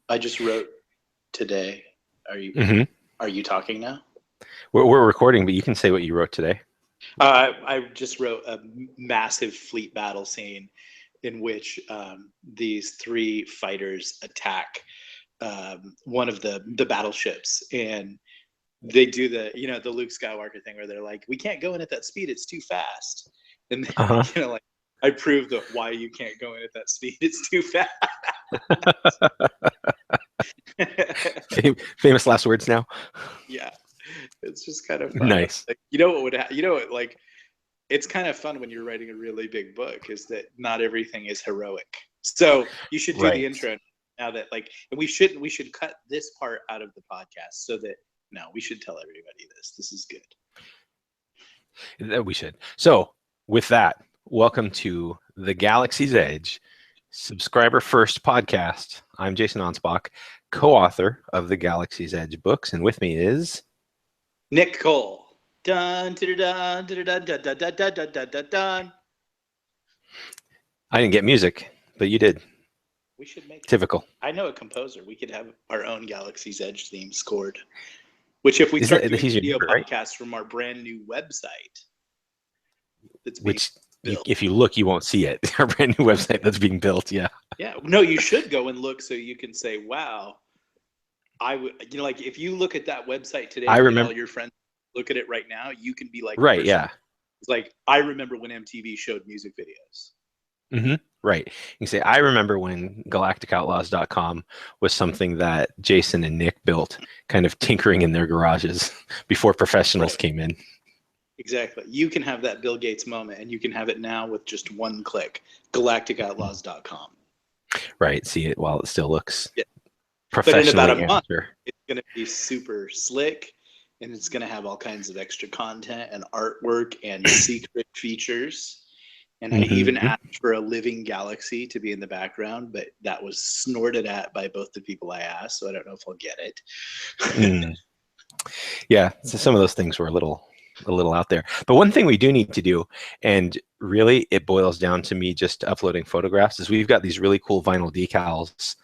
I just wrote today. Are you talking now? We're recording, but you can say what you wrote today. I just wrote a massive fleet battle scene in which these three fighters attack one of the battleships, and they do the the Luke Skywalker thing where they're like, "We can't go in at that speed; it's too fast." And then, like, I proved that why you can't go in at that speed; it's too fast. Famous last words now. Yeah, it's just kind of fun. Nice. Like, like, it's kind of fun when you're writing a really big book is that not everything is heroic. So you should do the intro now that, like, and we should cut this part out of the podcast so that we should tell everybody this. This is good. We should. So with that, welcome to the Galaxy's Edge Subscriber First podcast. I'm Jason Ansbach, co-author of the Galaxy's Edge books, and with me is Nick Cole. Dun, dun, dun, dun, dun, dun, dun, dun, dun, dun, dun, dun. I didn't get music, but you did. We should make typical. I know a composer. We could have our own Galaxy's Edge theme scored. Which, if we start doing video podcasts from our brand new website, if you look, you won't see it. Our brand new website that's being built. Yeah. Yeah. No, you should go and look so you can say, "Wow, I would." Like, if you look at that website today, I remember all your friends look at it right now. You can be like, right? Yeah. It's like, I remember when MTV showed music videos. Mm-hmm. Right. You can say, I remember when GalacticOutlaws.com was something that Jason and Nick built, kind of tinkering in their garages before professionals came in. Exactly. You can have that Bill Gates moment, and you can have it now with just one click. GalacticOutlaws.com. Right. See it while it still looks professional. But in about a month, it's going to be super slick, and it's going to have all kinds of extra content and artwork and secret features. And I even asked for a living galaxy to be in the background, but that was snorted at by both the people I asked, so I don't know if I'll get it. Yeah, so some of those things were a little out there. But one thing we do need to do, and really it boils down to me just uploading photographs, is we've got these really cool vinyl decals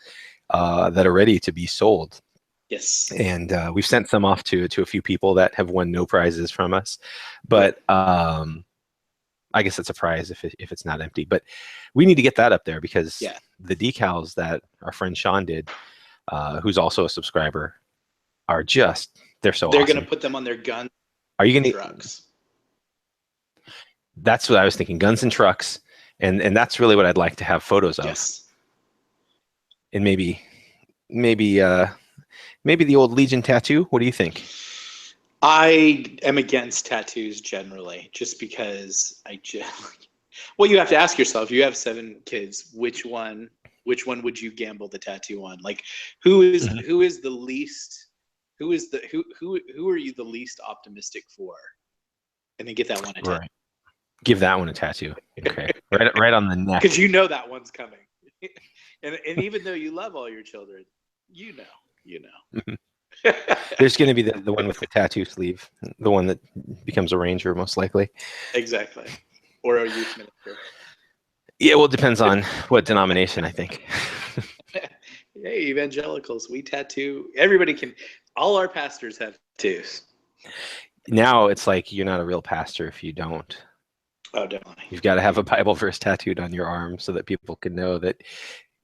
that are ready to be sold. Yes. And we've sent some off to a few people that have won no prizes from us. But I guess it's a prize if it's not empty, but we need to get that up there because the decals that our friend Sean did, who's also a subscriber, are they're so awesome. They're going to put them on their guns. Are you going to trucks? That's what I was thinking. Guns and trucks, and that's really what I'd like to have photos of. Yes. And maybe the old Legion tattoo. What do you think? I am against tattoos generally, just because well, you have to ask yourself, you have 7 kids, which one would you gamble the tattoo on? Like, who are you the least optimistic for? And then get that one a tattoo. Right. Give that one a tattoo. Okay. right on the neck. Because that one's coming. and even though you love all your children, you know. There's going to be the one with the tattoo sleeve, the one that becomes a ranger, most likely. Exactly. Or a youth minister. Yeah, well, it depends on what denomination, I think. Hey, evangelicals, we tattoo. All our pastors have tattoos. Now it's like you're not a real pastor if you don't. Oh, definitely. You've got to have a Bible verse tattooed on your arm so that people can know that,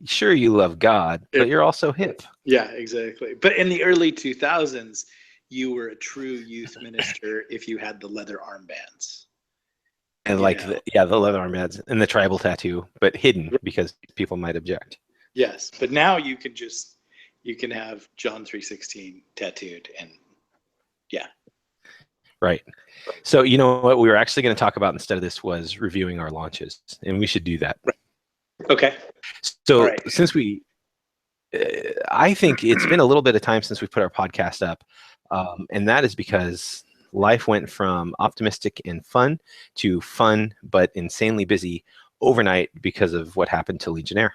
sure, you love God, but you're also hip. Yeah, exactly. But in the early 2000s, you were a true youth minister if you had the leather armbands. And the leather armbands and the tribal tattoo, but hidden because people might object. Yes, but now you can have John 3:16 tattooed, and Right. So you know what we were actually going to talk about instead of this was reviewing our launches, and we should do that. Right. Okay. So since I think it's been a little bit of time since we put our podcast up, and that is because life went from optimistic and fun to fun but insanely busy overnight because of what happened to Legionnaire.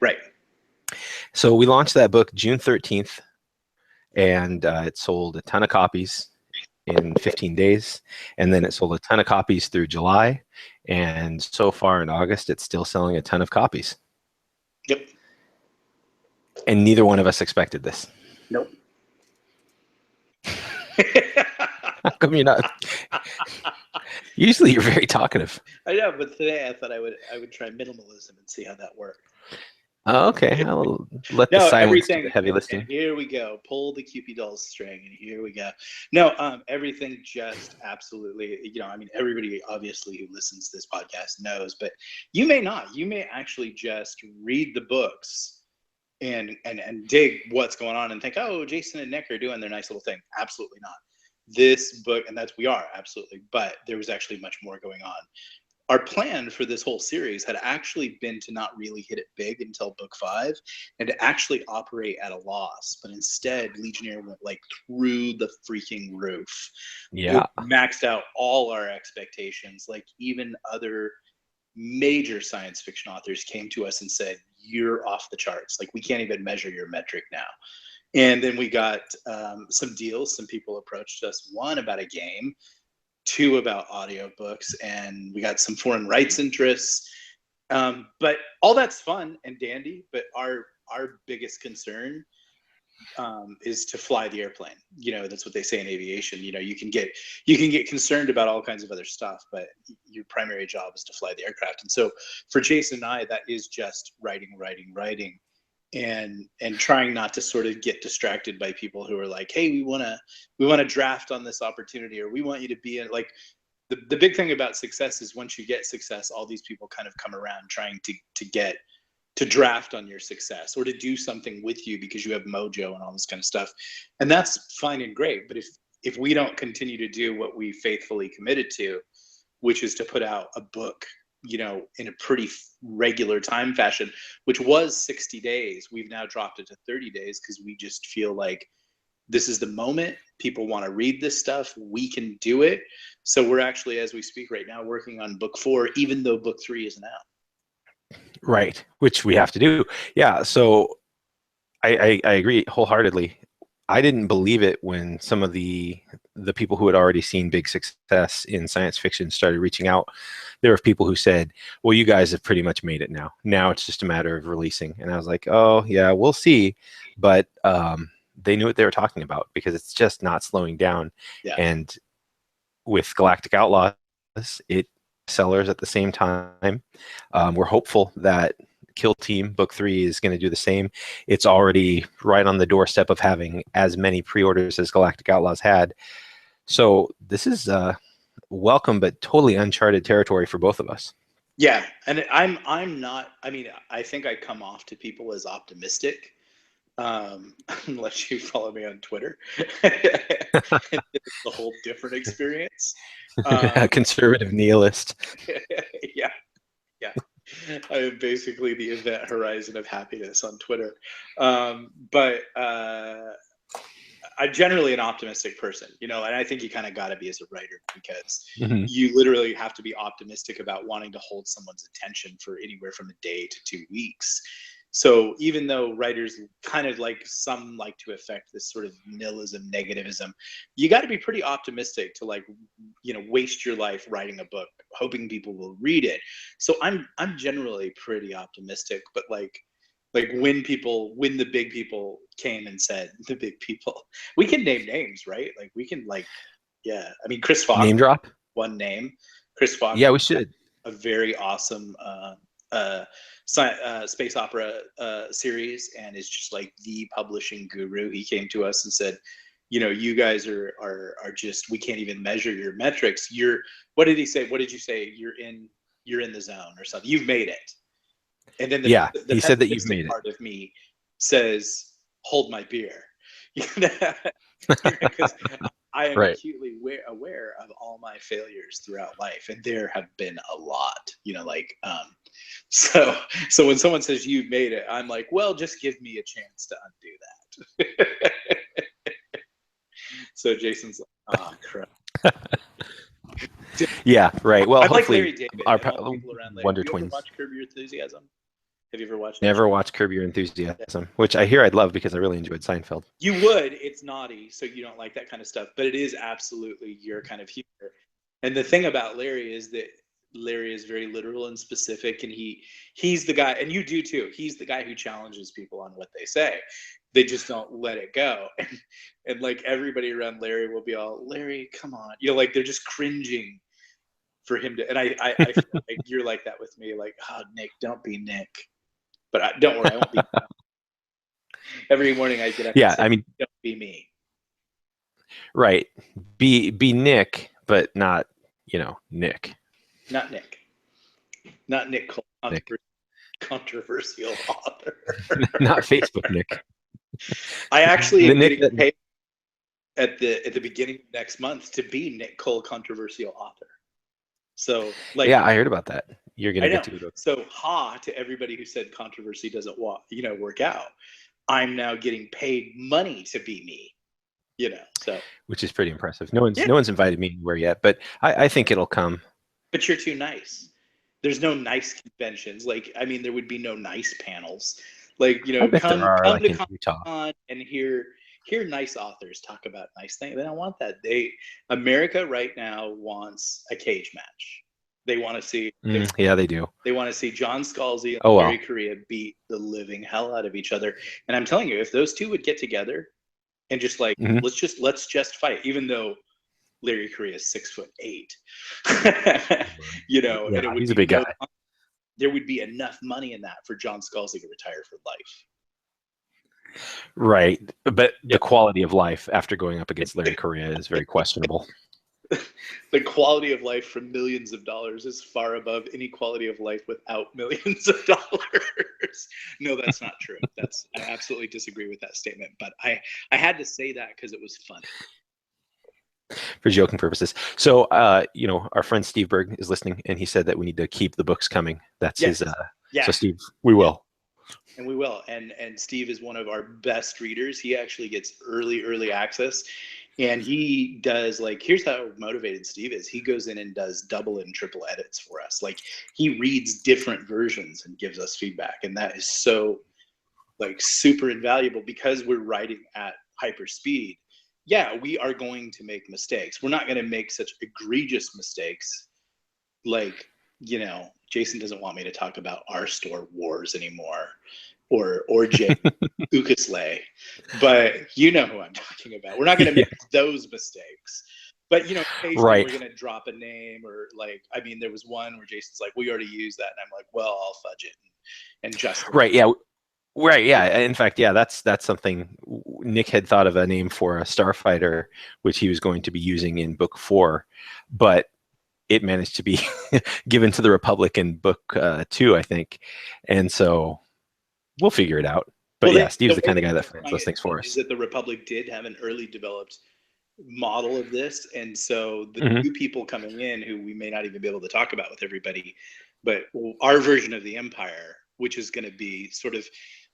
Right. So we launched that book June 13th, and it sold a ton of copies in 15 days, and then it sold a ton of copies through July, and so far in August it's still selling a ton of copies. Yep. And neither one of us expected this. Nope. How come you're not? Usually you're very talkative. I know, but today I thought I would try minimalism and see how that worked. Oh, okay. I'll let the silence do the heavy lifting. And here we go. Pull the Cupid doll's string, and here we go. No, everything just absolutely. I mean, everybody obviously who listens to this podcast knows, but you may not. You may actually just read the books and dig what's going on and think, oh, Jason and Nick are doing their nice little thing. Absolutely not. This book, and we are absolutely, but there was actually much more going on. Our plan for this whole series had actually been to not really hit it big until book 5 and to actually operate at a loss. But instead, Legionnaire went like through the freaking roof. Yeah. It maxed out all our expectations. Like even other major science fiction authors came to us and said, you're off the charts. Like we can't even measure your metric now. And then we got some deals. Some people approached us, one about a game, 2 about audiobooks, and we got some foreign rights interests. But all that's fun and dandy. But our biggest concern is to fly the airplane. That's what they say in aviation. You can get concerned about all kinds of other stuff, but your primary job is to fly the aircraft. And so for Jason and I, that is just writing, and trying not to sort of get distracted by people who are like, hey, we want to draft on this opportunity, or we want you to be in. Like the big thing about success is once you get success, all these people kind of come around trying to draft on your success or to do something with you because you have mojo and all this kind of stuff. And that's fine and great. But if we don't continue to do what we faithfully committed to, which is to put out a book, in a pretty regular time fashion, which was 60 days. We've now dropped it to 30 days because we just feel like this is the moment. People want to read this stuff. We can do it. So we're actually, as we speak right now, working on book 4, even though book 3 isn't out. Right, which we have to do. Yeah, so I agree wholeheartedly. I didn't believe it when some of the people who had already seen big success in science fiction started reaching out. There were people who said, well, you guys have pretty much made it now. Now it's just a matter of releasing. And I was like, oh, yeah, we'll see. But they knew what they were talking about because it's just not slowing down. Yeah. And with Galactic Outlaws, it sellers at the same time. We're hopeful that Kill Team Book 3 is going to do the same. It's already right on the doorstep of having as many pre-orders as Galactic Outlaws had. So this is welcome but totally uncharted territory for both of us. Yeah, and I'm not. I mean, I think I come off to people as optimistic, unless you follow me on Twitter. It's a whole different experience. Conservative nihilist. Yeah. I am basically the event horizon of happiness on Twitter. But I'm generally an optimistic person, and I think you kind of got to be as a writer because you literally have to be optimistic about wanting to hold someone's attention for anywhere from a day to 2 weeks. So even though writers kind of some like to affect this sort of nihilism, negativism, you got to be pretty optimistic to waste your life writing a book, hoping people will read it. So I'm generally pretty optimistic, but like when the big people came and said, the big people, we can name names, right? Like we can yeah. I mean, Chris Fox. Name drop? One name. Chris Fox. Yeah, we should. A very awesome space opera series, and is just like the publishing guru. He came to us and said, you guys are just, we can't even measure your metrics. What did he say? What did you say? You're in the zone or something. You've made it. And then he said that you've made it. Part of me says, hold my beer. Because I am acutely aware of all my failures throughout life, and there have been a lot. So when someone says you've made it, I'm like, well, just give me a chance to undo that. So Jason's like, oh crap. Yeah, right. Well, I hopefully like Larry David. our Wonder Twins. Twins. Watch Curb Your Enthusiasm? Have you ever watched it? Never watched Curb Your Enthusiasm, which I hear I'd love because I really enjoyed Seinfeld. You would. It's naughty, so you don't like that kind of stuff. But it is absolutely your kind of humor. And the thing about Larry is that Larry is very literal and specific, and he's the guy, and you do too. He's the guy who challenges people on what they say. They just don't let it go. And like everybody around Larry will be all, Larry, come on. Like they're just cringing for him to, and I feel like you're like that with me. Like, oh, Nick, don't be Nick. But don't worry, I won't be. Every morning I get up and say, don't be me. Right. Be Nick, but not, Nick. Not Nick. Not Nick Cole, controversial author. Not Facebook Nick. I actually am getting paid at the beginning of next month to be Nick Cole, controversial author. So yeah, I heard about that. You're gonna get to go. So to everybody who said controversy doesn't work out. I'm now getting paid money to be me. So which is pretty impressive. No one's invited me anywhere yet, but I think it'll come. But you're too nice. There's no nice conventions. There would be no nice panels. Come to Comic-Con and hear nice authors talk about nice things. They don't want that. America right now wants a cage match. They want to see. Yeah, they do. They want to see John Scalzi and Larry Correia beat the living hell out of each other. And I'm telling you, if those two would get together and just let's just fight, even though Larry Correia is 6'8", and it would he's a big guy. There would be enough money in that for John Scalzi to retire for life. Right, but the quality of life after going up against Larry Correia is very questionable. The quality of life for millions of dollars is far above any quality of life without millions of dollars. No, that's not true. I absolutely disagree with that statement. But I had to say that because it was funny. For joking purposes. So, our friend Steve Berg is listening, and he said that we need to keep the books coming. That's his. So, Steve, we will. And we will. And Steve is one of our best readers. He actually gets early access. And he does here's how motivated Steve is. He goes in and does double and triple edits for us. He reads different versions and gives us feedback. And that is so super invaluable because we're writing at hyper speed. Yeah, we are going to make mistakes. We're not going to make such egregious mistakes. Jason doesn't want me to talk about our store wars anymore. Or Jay Ukasley, but you know who I'm talking about. We're not going to make those mistakes, but occasionally we're going to drop a name or there was one where Jason's like, we already used that, and I'm like, well, I'll fudge it and just In fact, that's something Nick had thought of a name for a starfighter, which he was going to be using in book 4, but it managed to be given to the Republic in book 2, I think, and so. We'll figure it out. But Steve's the kind of guy that finds those things for us. Is that the Republic did have an early developed model of this, and so the new people coming in who we may not even be able to talk about with everybody, but our version of the Empire, which is going to be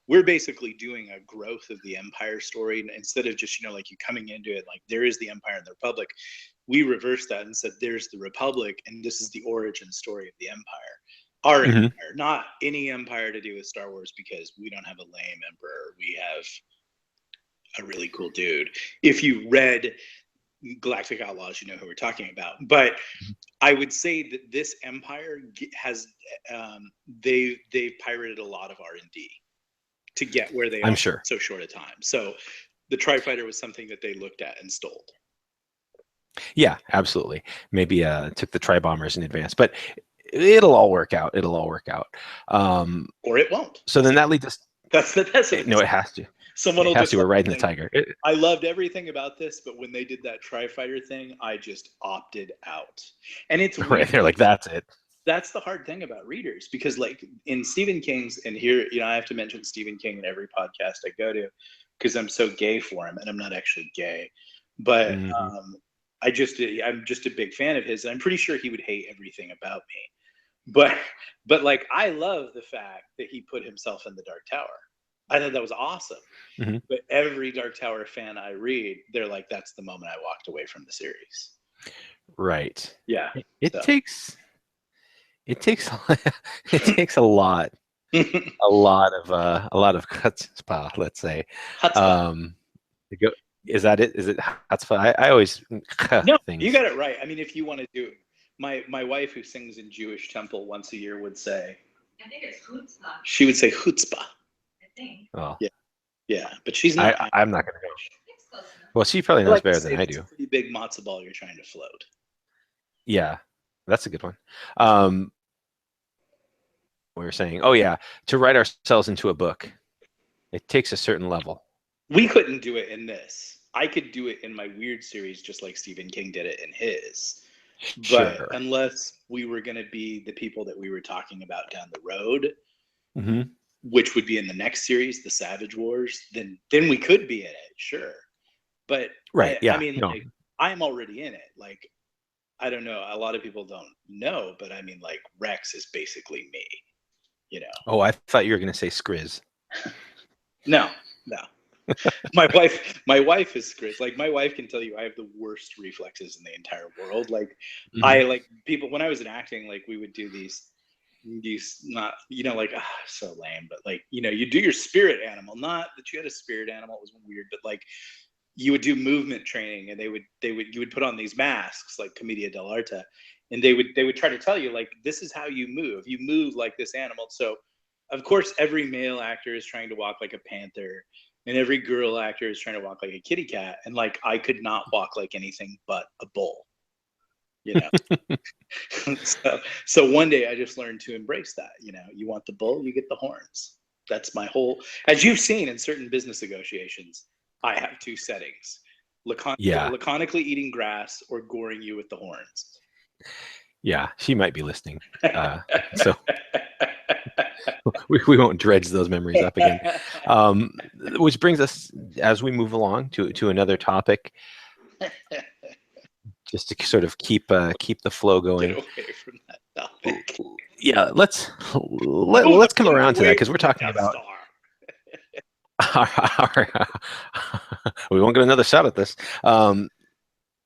we're basically doing a growth of the Empire story, and instead of just you coming into it there is the Empire and the Republic, we reversed that and said there's the Republic, and this is the origin story of the Empire. Our empire, not any empire to do with Star Wars, because we don't have a lame emperor. We have a really cool dude. If you read Galactic Outlaws, you know who we're talking about. But I would say that this empire has they've pirated a lot of R&D to get where they are in so short a time. So the Tri-Fighter was something that they looked at and stole. Yeah, absolutely. Maybe took the Tri-Bombers in advance, but it'll all work out. Or it won't. So then that leads us. That's the best. No, it has to. Someone will has to. We're riding the tiger. I loved everything about this, but when they did that Tri-Fighter thing, I just opted out. And it's right. They're like, that's it. That's the hard thing about readers, because in Stephen King's, and here, I have to mention Stephen King in every podcast I go to because I'm so gay for him, and I'm not actually gay, but I'm just a big fan of his, and I'm pretty sure he would hate everything about me. But I love the fact that he put himself in the Dark Tower. I thought that was awesome. But every Dark Tower fan I read, they're like, that's the moment I walked away from the series. Right. Yeah. It takes a lot. a lot of chutzpah, let's say. Is that it? Is it chutzpah? I always no. Things. You got it right. I mean, if you want to do my wife, who sings in Jewish temple once a year, would say. I think it's chutzpah. She would say chutzpah. I think. Oh, Yeah, but she's not. I'm not going to go. It's close enough. Well, she probably knows like to better say than I it's do. a pretty big matzo ball you're trying to float. Yeah, that's a good one. We were saying, oh yeah, to write ourselves into a book, it takes a certain level. We couldn't do it in this. I could do it in my weird series, just like Stephen King did it in his. But Sure. unless we were going to be the people that we were talking about down the road, Mm-hmm. which would be in the next series, the Savage Wars, then we could be in it, sure. But Right, yeah, I mean, no. like, I'm already in it. Like, I don't know. A lot of people don't know, but I mean, like, Rex is basically me. You know. Oh, I thought you were going to say Skriz. No. my wife is Chris. Like, my wife can tell you I have the worst reflexes in the entire world. Like, Mhm. I like people when I was in acting, like, we would do these not, like, so lame, but like, you do your spirit animal. Not that you had a spirit animal, it was weird, but like, you would do movement training, and you would put on these masks like Commedia dell'arte, and they would try to tell you, like, this is how you move like this animal. So of course every male actor is trying to walk like a panther, and every girl actor is trying to walk like a kitty cat, and like, I could not walk like anything but a bull. So one day I just learned to embrace that. You want the bull, you get the horns. That's my whole, as you've seen in certain business negotiations, I have two settings: laconically eating grass or goring you with the horns. Yeah, she might be listening. So we won't dredge those memories up again. Which brings us, as we move along, to another topic, just to sort of keep the flow going. Get away from that topic. Yeah, let's come around to that, because we're talking about we won't get another shot at this.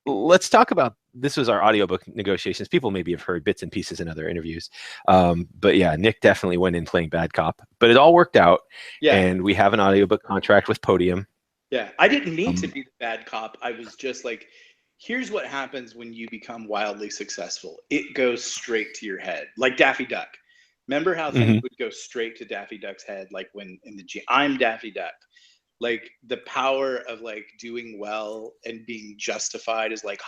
Let's talk about, this was our audiobook negotiations. People maybe have heard bits and pieces in other interviews. But yeah, Nick definitely went in playing bad cop, but it all worked out. Yeah. And we have an audiobook contract with Podium. Yeah. I didn't mean to be the bad cop. I was just like, here's what happens when you become wildly successful. It goes straight to your head. Like Daffy Duck. Remember how things would go straight to Daffy Duck's head? Like when in I'm Daffy Duck. Like, the power of like doing well and being justified is like,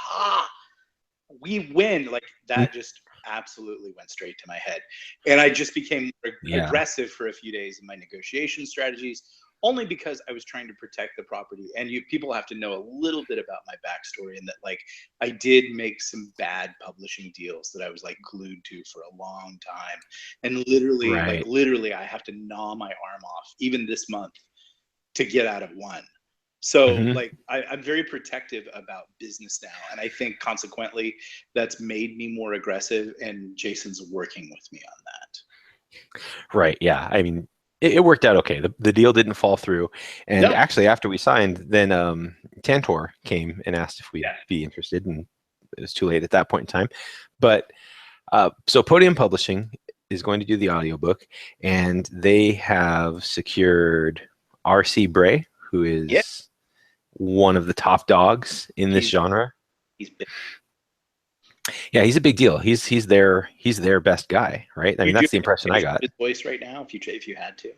we win. Like, that just absolutely went straight to my head. And I just became aggressive for a few days in my negotiation strategies, only because I was trying to protect the property. And people have to know a little bit about my backstory, and that, like, I did make some bad publishing deals that I was like glued to for a long time. And literally I have to gnaw my arm off even this month to get out of one. So like, I'm very protective about business now. And I think consequently that's made me more aggressive, and Jason's working with me on that. Right. Yeah. I mean, it worked out okay. The deal didn't fall through. And actually, after we signed, then Tantor came and asked if we'd be interested, and it was too late at that point in time. But so Podium Publishing is going to do the audiobook, and they have secured R.C. Bray, who is one of the top dogs in this genre. He's big. Yeah, he's a big deal. He's their best guy, right? I mean, that's the impression I got. His voice right now, if you had to.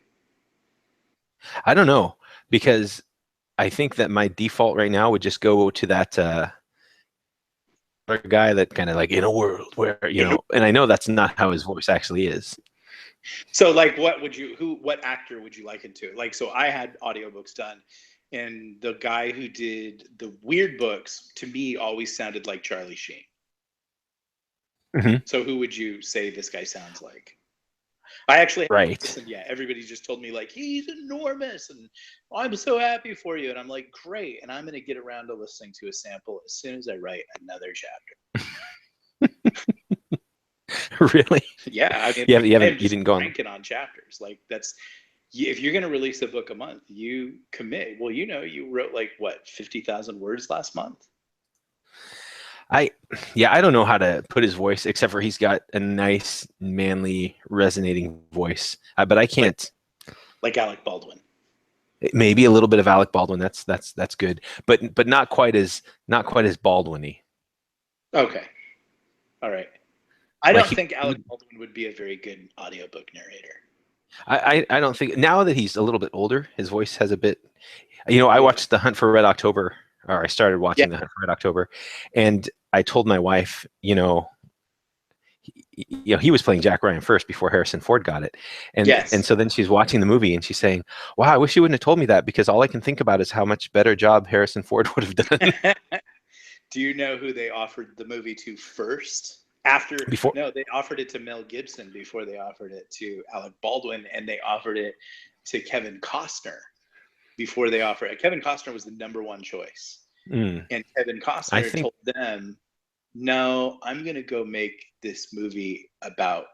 I don't know, because I think that my default right now would just go to that guy that kind of like, in a world where, and I know that's not how his voice actually is. So like, what actor would you liken to? Like, so I had audiobooks done, and the guy who did the weird books to me always sounded like Charlie Sheen. So who would you say this guy sounds like? I actually everybody just told me like, he's enormous and I'm so happy for you, and I'm like, great, and I'm gonna get around to listening to a sample as soon as I write another chapter. Really? Yeah, I mean, you didn't go on ranking on chapters. Like, that's, if you're gonna release a book a month, you commit. Well, you wrote like what, 50,000 words last month. I don't know how to put his voice, except for he's got a nice, manly, resonating voice. But I can't. Like Alec Baldwin. Maybe a little bit of Alec Baldwin. That's good. But not quite as Baldwin-y. Okay. All right. I Like don't think Alec Baldwin would be a very good audiobook narrator. I don't think, now that he's a little bit older, his voice has a bit, you know, I watched The Hunt for Red October, or I started watching The Hunt for Red October, and I told my wife, you know, he was playing Jack Ryan first before Harrison Ford got it. And so then she's watching the movie and she's saying, wow, I wish you wouldn't have told me that, because all I can think about is how much better job Harrison Ford would have done. Do you know who they offered the movie to first? No, they offered it to Mel Gibson before they offered it to Alec Baldwin, and they offered it to Kevin Costner before they offered it. Kevin Costner was the number one choice. And Kevin Costner told them, no, I'm going to go make this movie about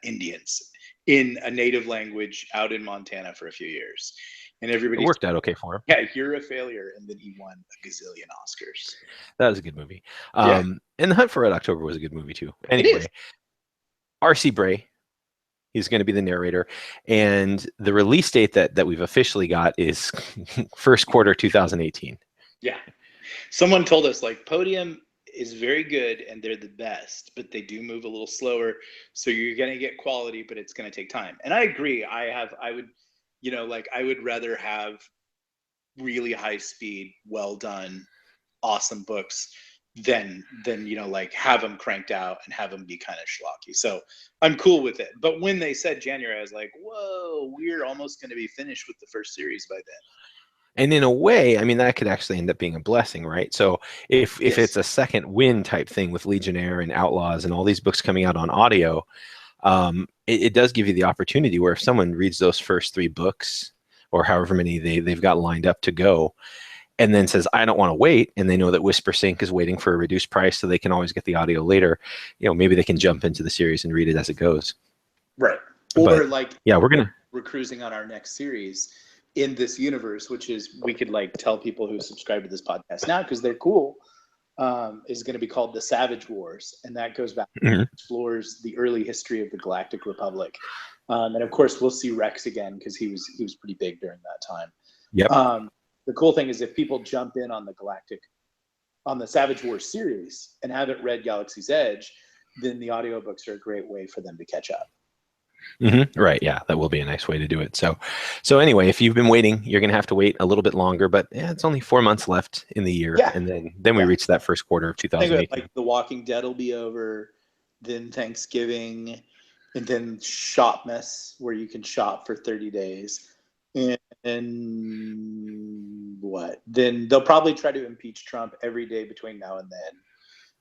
Indians in a native language out in Montana for a few years. And everybody worked out okay for him. Yeah, you're a failure. And then he won a gazillion Oscars. That was a good movie. And The Hunt for Red October was a good movie too. Anyway, R.C. Bray, he's going to be the narrator. And the release date that we've officially got is first quarter 2018. Yeah. Someone told us, like, Podium is very good and they're the best, but they do move a little slower. So you're going to get quality, but it's going to take time. And I agree. I would, you know, like, I would rather have really high speed, well done, awesome books than you know, like, have them cranked out and have them be kind of schlocky. So I'm cool with it. But when they said January, I was like, whoa, we're almost going to be finished with the first series by then. And in a way, I mean, that could actually end up being a blessing, right? So if it's a second win type thing with Legionnaire and Outlaws and all these books coming out on audio, it does give you the opportunity where if someone reads those first 3 books, or however many they've got lined up to go, and then says, I don't want to wait, and they know that Whisper Sync is waiting for a reduced price, so they can always get the audio later, you know, maybe they can jump into the series and read it as it goes. Right. Or we're cruising on our next series in this universe, which is, we could, like, tell people who subscribe to this podcast now because they're cool, is going to be called The Savage Wars, and that goes back and explores the early history of the Galactic Republic. And of course we'll see Rex again because he was pretty big during that time. The cool thing is, if people jump in on the Savage Wars series and haven't read Galaxy's Edge, then the audiobooks are a great way for them to catch up. Right. Yeah, that will be a nice way to do it. So anyway, if you've been waiting, you're going to have to wait a little bit longer, but it's only 4 months left in the year. And then we reach that first quarter of 2018. Like, The Walking Dead will be over, then Thanksgiving, and then Shopmas, where you can shop for 30 days. And what? Then they'll probably try to impeach Trump every day between now and then.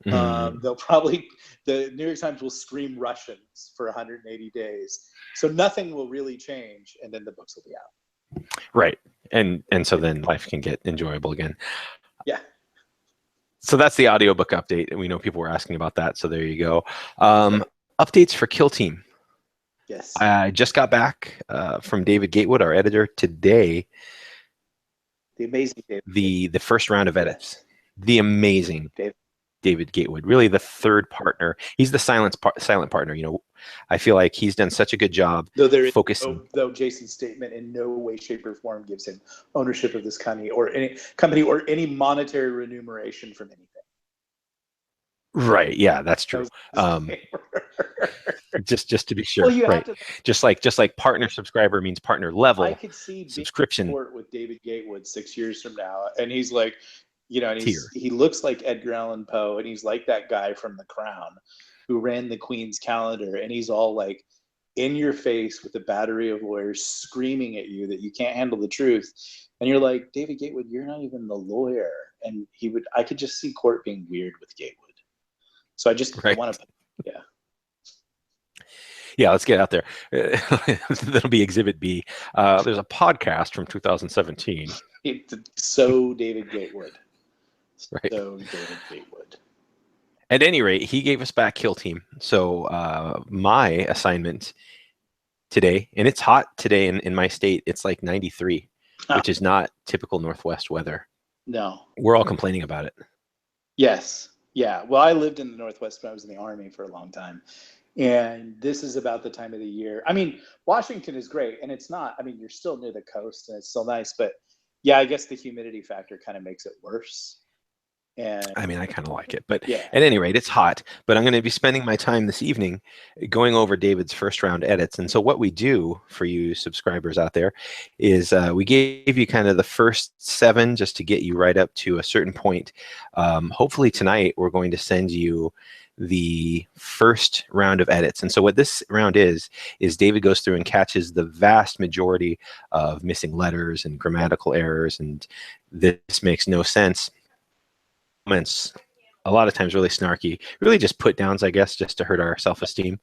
The New York Times will scream Russians for 180 days. So nothing will really change, and then the books will be out. Right. And so then life can get enjoyable again. Yeah. So that's the audiobook update. And we know people were asking about that. So there you go. Updates for Kill Team. Yes. I just got back from David Gatewood, our editor, today. The amazing David. The first round of edits. The amazing David Gatewood, really the third partner. He's the silent partner. You know, I feel like he's done such a good job focusing. Though Jason's statement in no way, shape, or form gives him ownership of this company or any monetary remuneration from anything. Right. Yeah, that's true. Just to be sure. Well, right. Just like partner subscriber means partner level. I could see subscription with David Gatewood 6 years from now, and he's like, you know, and he looks like Edgar Allan Poe, and he's like that guy from The Crown who ran the Queen's Calendar, and he's all like in your face with a battery of lawyers screaming at you that you can't handle the truth. And you're like, David Gatewood, you're not even the lawyer. And I could just see court being weird with Gatewood. So I want to, Yeah, let's get out there. That'll be Exhibit B. There's a podcast from 2017. So David Gatewood. Right. So David Gatewood. At any rate, he gave us back Kill Team. So my assignment today, and it's hot today in my state. It's like 93, which is not typical Northwest weather. No. We're all complaining about it. Yes. Yeah. Well, I lived in the Northwest when I was in the Army for a long time. And this is about the time of the year. I mean, Washington is great, and it's not. I mean, you're still near the coast, and it's still nice. But yeah, I guess the humidity factor kind of makes it worse. And I mean, I kind of like it, but yeah, at any rate, it's hot. But I'm going to be spending my time this evening going over David's first round edits. And so what we do for you subscribers out there is we gave you kind of the first 7 just to get you right up to a certain point. Hopefully tonight we're going to send you the first round of edits. And so what this round is David goes through and catches the vast majority of missing letters and grammatical errors, and this makes no sense. Comments a lot of times really snarky, really just put downs, I guess, just to hurt our self-esteem.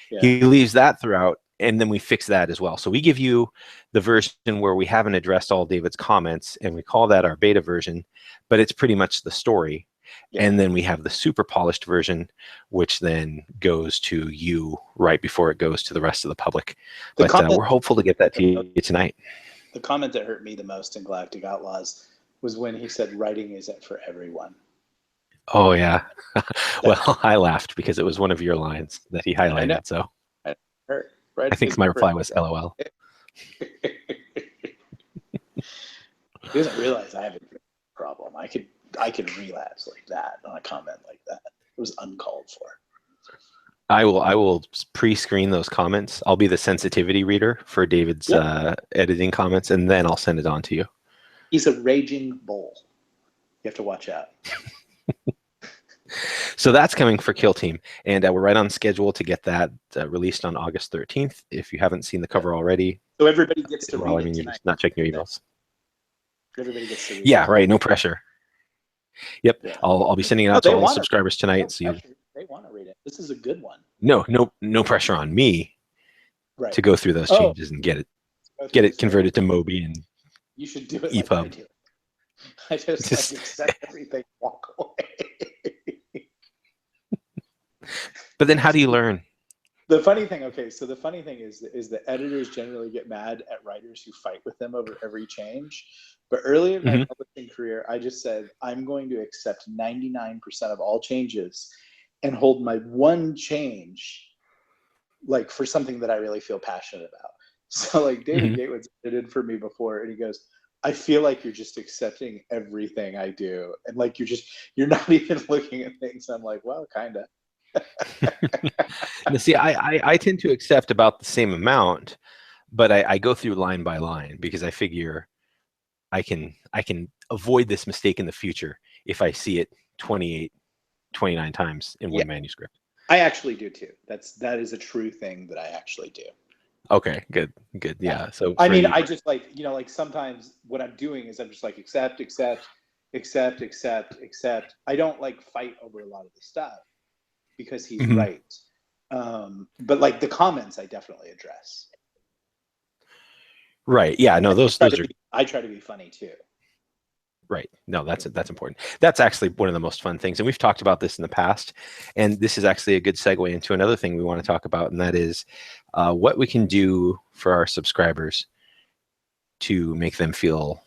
yeah. He leaves that throughout, and then we fix that as well. So we give you the version where we haven't addressed all David's comments, and we call that our beta version, but it's pretty much the story. Yeah. And then we have the super polished version, which then goes to you right before it goes to the rest of the public. But we're hopeful to get that to you tonight. The comment that hurt me the most in Galactic Outlaws was when he said writing isn't for everyone. Oh, yeah. Well, I laughed because it was one of your lines that he highlighted. So I think my reply was LOL. He doesn't realize I have a problem. I could relapse like that on a comment like that. It was uncalled for. I will pre-screen those comments. I'll be the sensitivity reader for David's editing comments, and then I'll send it on to you. He's a raging bull. You have to watch out. So that's coming for Kill Team, and we're right on schedule to get that released on August 13th. If you haven't seen the cover already, so everybody gets to well, read I mean, it you're tonight. just not checking your emails. Everybody gets to read Yeah, it. right. No pressure. Yep, yeah. I'll be sending it out to all the subscribers tonight. So they want to read it. This is a good one. No pressure on me to go through those changes and get it converted to Mobi and you should do it EPUB. like I do. I just like accept everything, walk away. But then how do you learn? The funny thing is the editors generally get mad at writers who fight with them over every change. But early in my publishing career, I just said, I'm going to accept 99% of all changes and hold my one change like for something that I really feel passionate about. So like David Gatewood's edited for me before, and he goes, I feel like you're just accepting everything I do. And like you're not even looking at things. I'm like, well, kind of. Now, see, I tend to accept about the same amount, but I go through line by line because I figure I can avoid this mistake in the future if I see it 29 times in one manuscript. I actually do too. That is a true thing that I actually do. Okay, good. Yeah. So I mean, I just like, like sometimes what I'm doing is I'm just like accept. I don't like fight over a lot of the stuff because he's right. But like the comments I definitely address. Right. Yeah, no, those are I try to be funny too. Right. No, that's important. That's actually one of the most fun things. And we've talked about this in the past. And this is actually a good segue into another thing we want to talk about. And that is what we can do for our subscribers to make them feel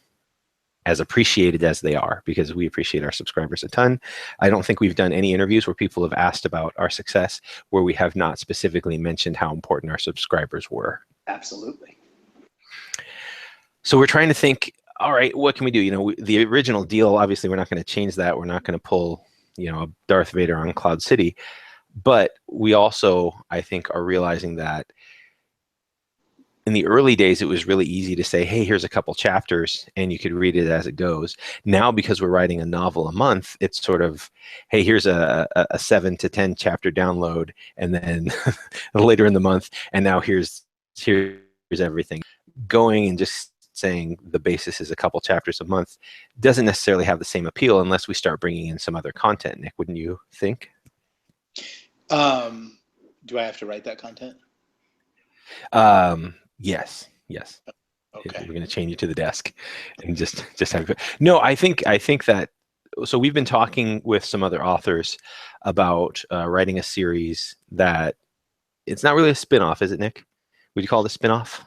as appreciated as they are, because we appreciate our subscribers a ton. I don't think we've done any interviews where people have asked about our success where we have not specifically mentioned how important our subscribers were. Absolutely. So we're trying to think, all right, what can we do? The original deal, obviously, we're not going to change that. We're not going to pull, a Darth Vader on Cloud City. But we also, I think, are realizing that in the early days, it was really easy to say, hey, here's a couple chapters, and you could read it as it goes. Now, because we're writing a novel a month, it's sort of, hey, here's a 7 to 10 chapter download, and then later in the month, and now here's everything. Going and just saying the basis is a couple chapters a month doesn't necessarily have the same appeal unless we start bringing in some other content, Nick, wouldn't you think? Do I have to write that content? Yes. Okay. We're going to chain you to the desk and just have it. No, I think that, so we've been talking with some other authors about writing a series that it's not really a spin-off, is it, Nick? Would you call it a spin-off?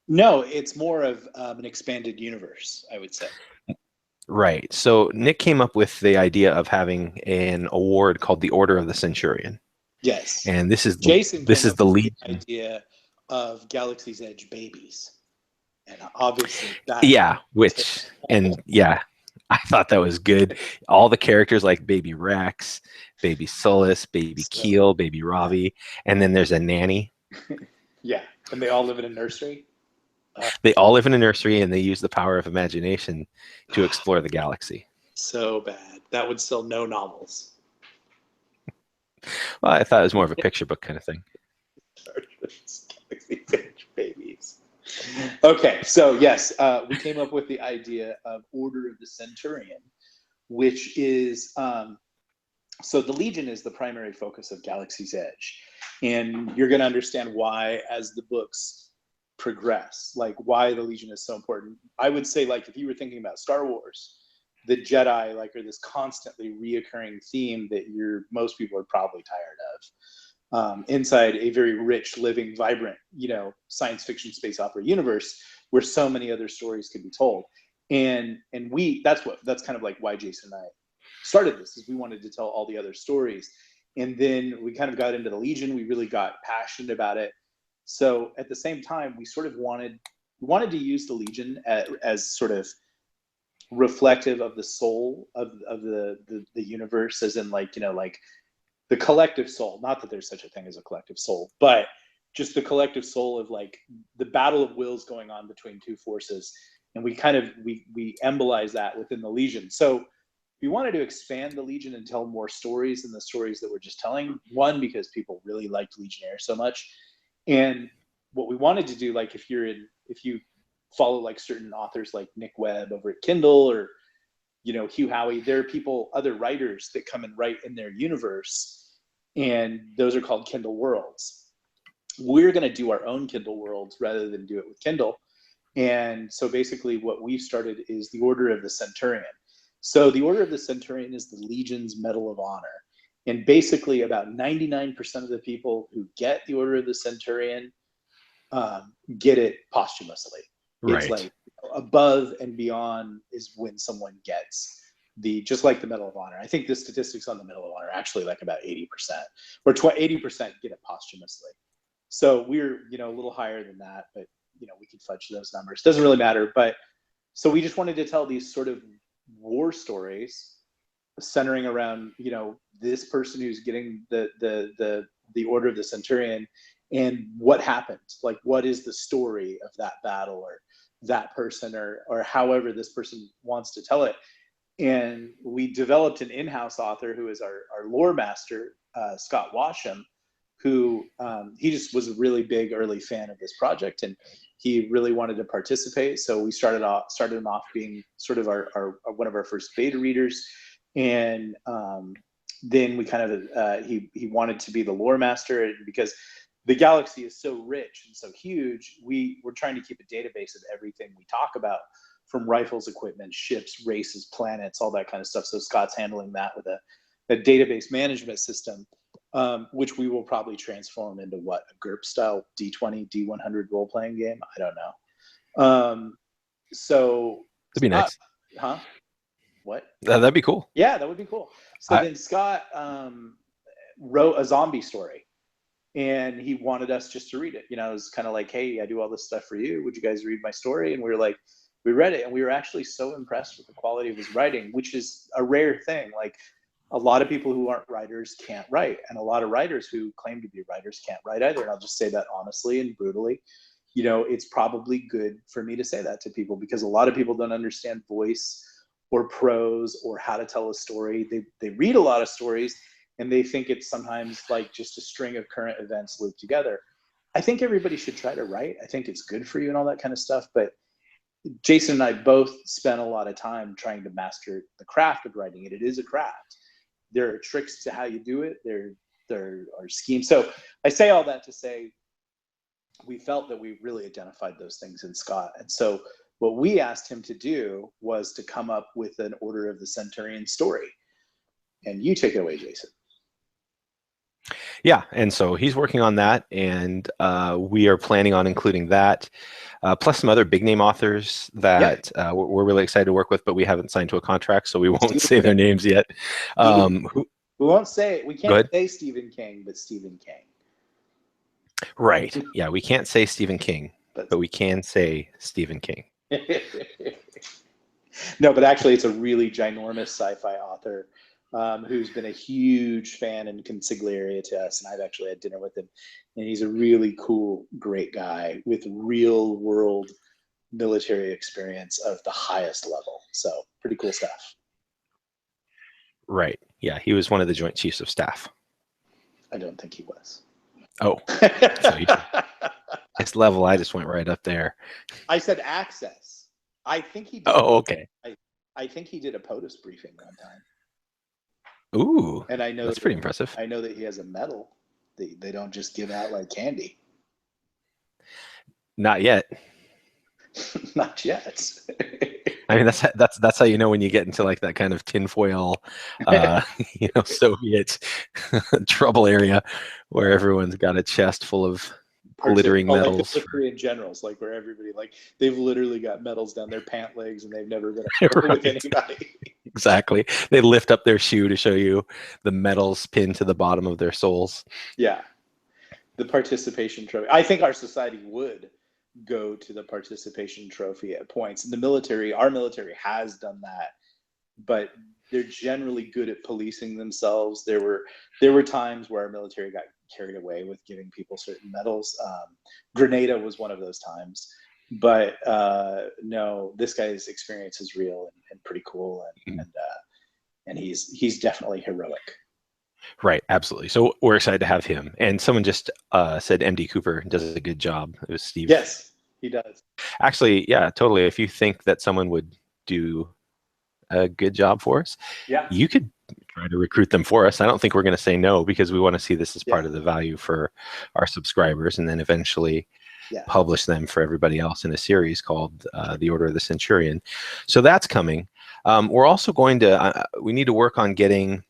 No, it's more of an expanded universe, I would say. Right. So Nick came up with the idea of having an award called the Order of the Centurion. Yes. And this is Jason. This is the lead idea of Galaxy's Edge babies, and obviously that. I thought that was good. All the characters like Baby Rex, Baby Solus, Baby Keel, Baby Robbie, and then there's a nanny. Yeah, and they all live in a nursery. They all live in a nursery, and they use the power of imagination to explore the galaxy. So bad. That would sell no novels. Well, I thought it was more of a picture book kind of thing. Galaxy Age babies. Okay, so yes, we came up with the idea of Order of the Centurion, which is so the Legion is the primary focus of Galaxy's Edge, and you're going to understand why as the books progress, like why the Legion is so important. I would say, like, if you were thinking about Star Wars, the Jedi like are this constantly reoccurring theme that most people are probably tired of. Inside a very rich, living, vibrant, science fiction space opera universe where so many other stories could be told. And that's kind of like why Jason and I started this, is we wanted to tell all the other stories. And then we kind of got into the Legion. We really got passionate about it. So at the same time, we sort of wanted to use the Legion as sort of reflective of the soul of the universe, as in like the collective soul. Not that there's such a thing as a collective soul, but just the collective soul of like the battle of wills going on between two forces. And we kind of we embolize that within the Legion. So we wanted to expand the Legion and tell more stories than the stories that we're just telling. One, because people really liked Legionnaire so much, and what we wanted to do, like if you follow like certain authors like Nick Webb over at Kindle, or Hugh Howey, there are other writers that come and write in their universe, and those are called Kindle worlds. We're going to do our own Kindle worlds rather than do it with Kindle. And so basically what we've started is the Order of the Centurion. So the Order of the Centurion is the Legion's Medal of Honor. And basically about 99% of the people who get the Order of the Centurion get it posthumously. Right. It's like above and beyond is when someone gets just like the Medal of Honor. I think the statistics on the Medal of Honor are actually like about 80%, or 80% get it posthumously. So we're, a little higher than that, but we could fudge those numbers. Doesn't really matter. But so we just wanted to tell these sort of war stories centering around, this person who's getting the Order of the Centurion, and what happened, like what is the story of that battle, or that person, or however this person wants to tell it. And we developed an in-house author who is our lore master, Scott Washam, who he just was a really big early fan of this project, and he really wanted to participate. So we started him off being sort of our one of our first beta readers, and then we kind of he wanted to be the lore master, because the galaxy is so rich and so huge. We're trying to keep a database of everything we talk about, from rifles, equipment, ships, races, planets, all that kind of stuff. So Scott's handling that with a database management system, which we will probably transform into a GURP style D20, D100 role playing game. I don't know. So that'd be nice. Huh? What? That'd be cool. Yeah, that would be cool. So then Scott wrote a zombie story, and he wanted us just to read it. It was kind of like, hey, I do all this stuff for you. Would you guys read my story? And we were like, we read it, and we were actually so impressed with the quality of his writing, which is a rare thing. Like, a lot of people who aren't writers can't write, and a lot of writers who claim to be writers can't write either. And I'll just say that honestly and brutally. It's probably good for me to say that to people, because a lot of people don't understand voice or prose or how to tell a story. They read a lot of stories, and they think it's sometimes like just a string of current events looped together. I think everybody should try to write. I think it's good for you and all that kind of stuff. But Jason and I both spent a lot of time trying to master the craft of writing it. It is a craft. There are tricks to how you do it. There are schemes. So I say all that to say, we felt that we really identified those things in Scott. And so what we asked him to do was to come up with an Order of the Centurion story. And you take it away, Jason. Yeah, and so he's working on that, and we are planning on including that, plus some other big name authors that we're really excited to work with, but we haven't signed to a contract, so we won't say their names yet. We won't say, we can't say Stephen King, but Stephen King. Right. Yeah, we can't say Stephen King, but we can say Stephen King. No, but actually, it's a really ginormous sci-fi author who's been a huge fan and consigliere to us, and I've actually had dinner with him. And he's a really cool, great guy with real-world military experience of the highest level. So pretty cool stuff. Right. Yeah, he was one of the Joint Chiefs of Staff. I don't think he was. Oh, so his level, I just went right up there. I said access. I think he did. Oh, okay. I think he did a POTUS briefing one time. Ooh, and I know that's pretty impressive. I know that he has a medal. They don't just give out like candy. Not yet. Not yet. I mean, that's how you know when you get into like that kind of tinfoil, Soviet trouble area where everyone's got a chest full of glittering medals. Like the Korean generals, like where everybody, like they've literally got medals down their pant legs and they've never been with anybody. Exactly. They lift up their shoe to show you the medals pinned to the bottom of their soles. Yeah. The participation trophy. I think our society would go to the participation trophy at points. And our military has done that, but they're generally good at policing themselves. There were times where our military got carried away with giving people certain medals. Grenada was one of those times, but no, this guy's experience is real and pretty cool, and he's definitely heroic. Right, absolutely. So we're excited to have him. And someone just said MD Cooper does a good job. It was Steve. Yes, he does. Actually, yeah, totally. If you think that someone would do a good job for us, yeah, you could try to recruit them for us. I don't think we're going to say no, because we want to see this as part of the value for our subscribers, and then eventually publish them for everybody else in a series called The Order of the Centurion. So that's coming. We're also going to, we need to work on getting,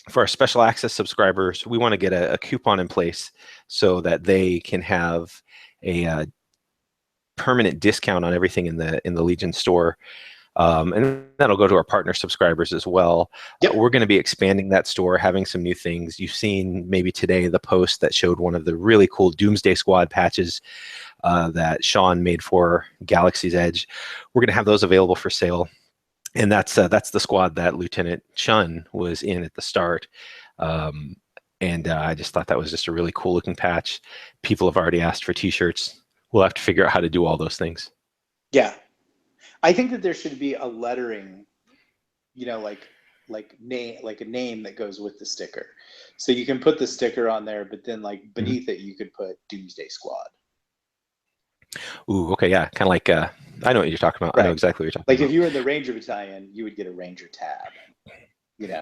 for our special access subscribers, we want to get a coupon in place so that they can have a permanent discount on everything in the Legion store. And that'll go to our partner subscribers as well. Yep. We're going to be expanding that store, having some new things. You've seen maybe today the post that showed one of the really cool Doomsday Squad patches that Sean made for Galaxy's Edge. We're going to have those available for sale. And that's the squad that Lieutenant Chun was in at the start. And I just thought that was just a really cool looking patch. People have already asked for t-shirts. We'll have to figure out how to do all those things. Yeah. I think that there should be a lettering, like a name that goes with the sticker. So you can put the sticker on there, but then like beneath it, you could put Doomsday Squad. Ooh, okay, yeah. Kind of like, I know what you're talking about. Right. I know exactly what you're talking about. Like if you were in the Ranger Battalion, you would get a Ranger tab.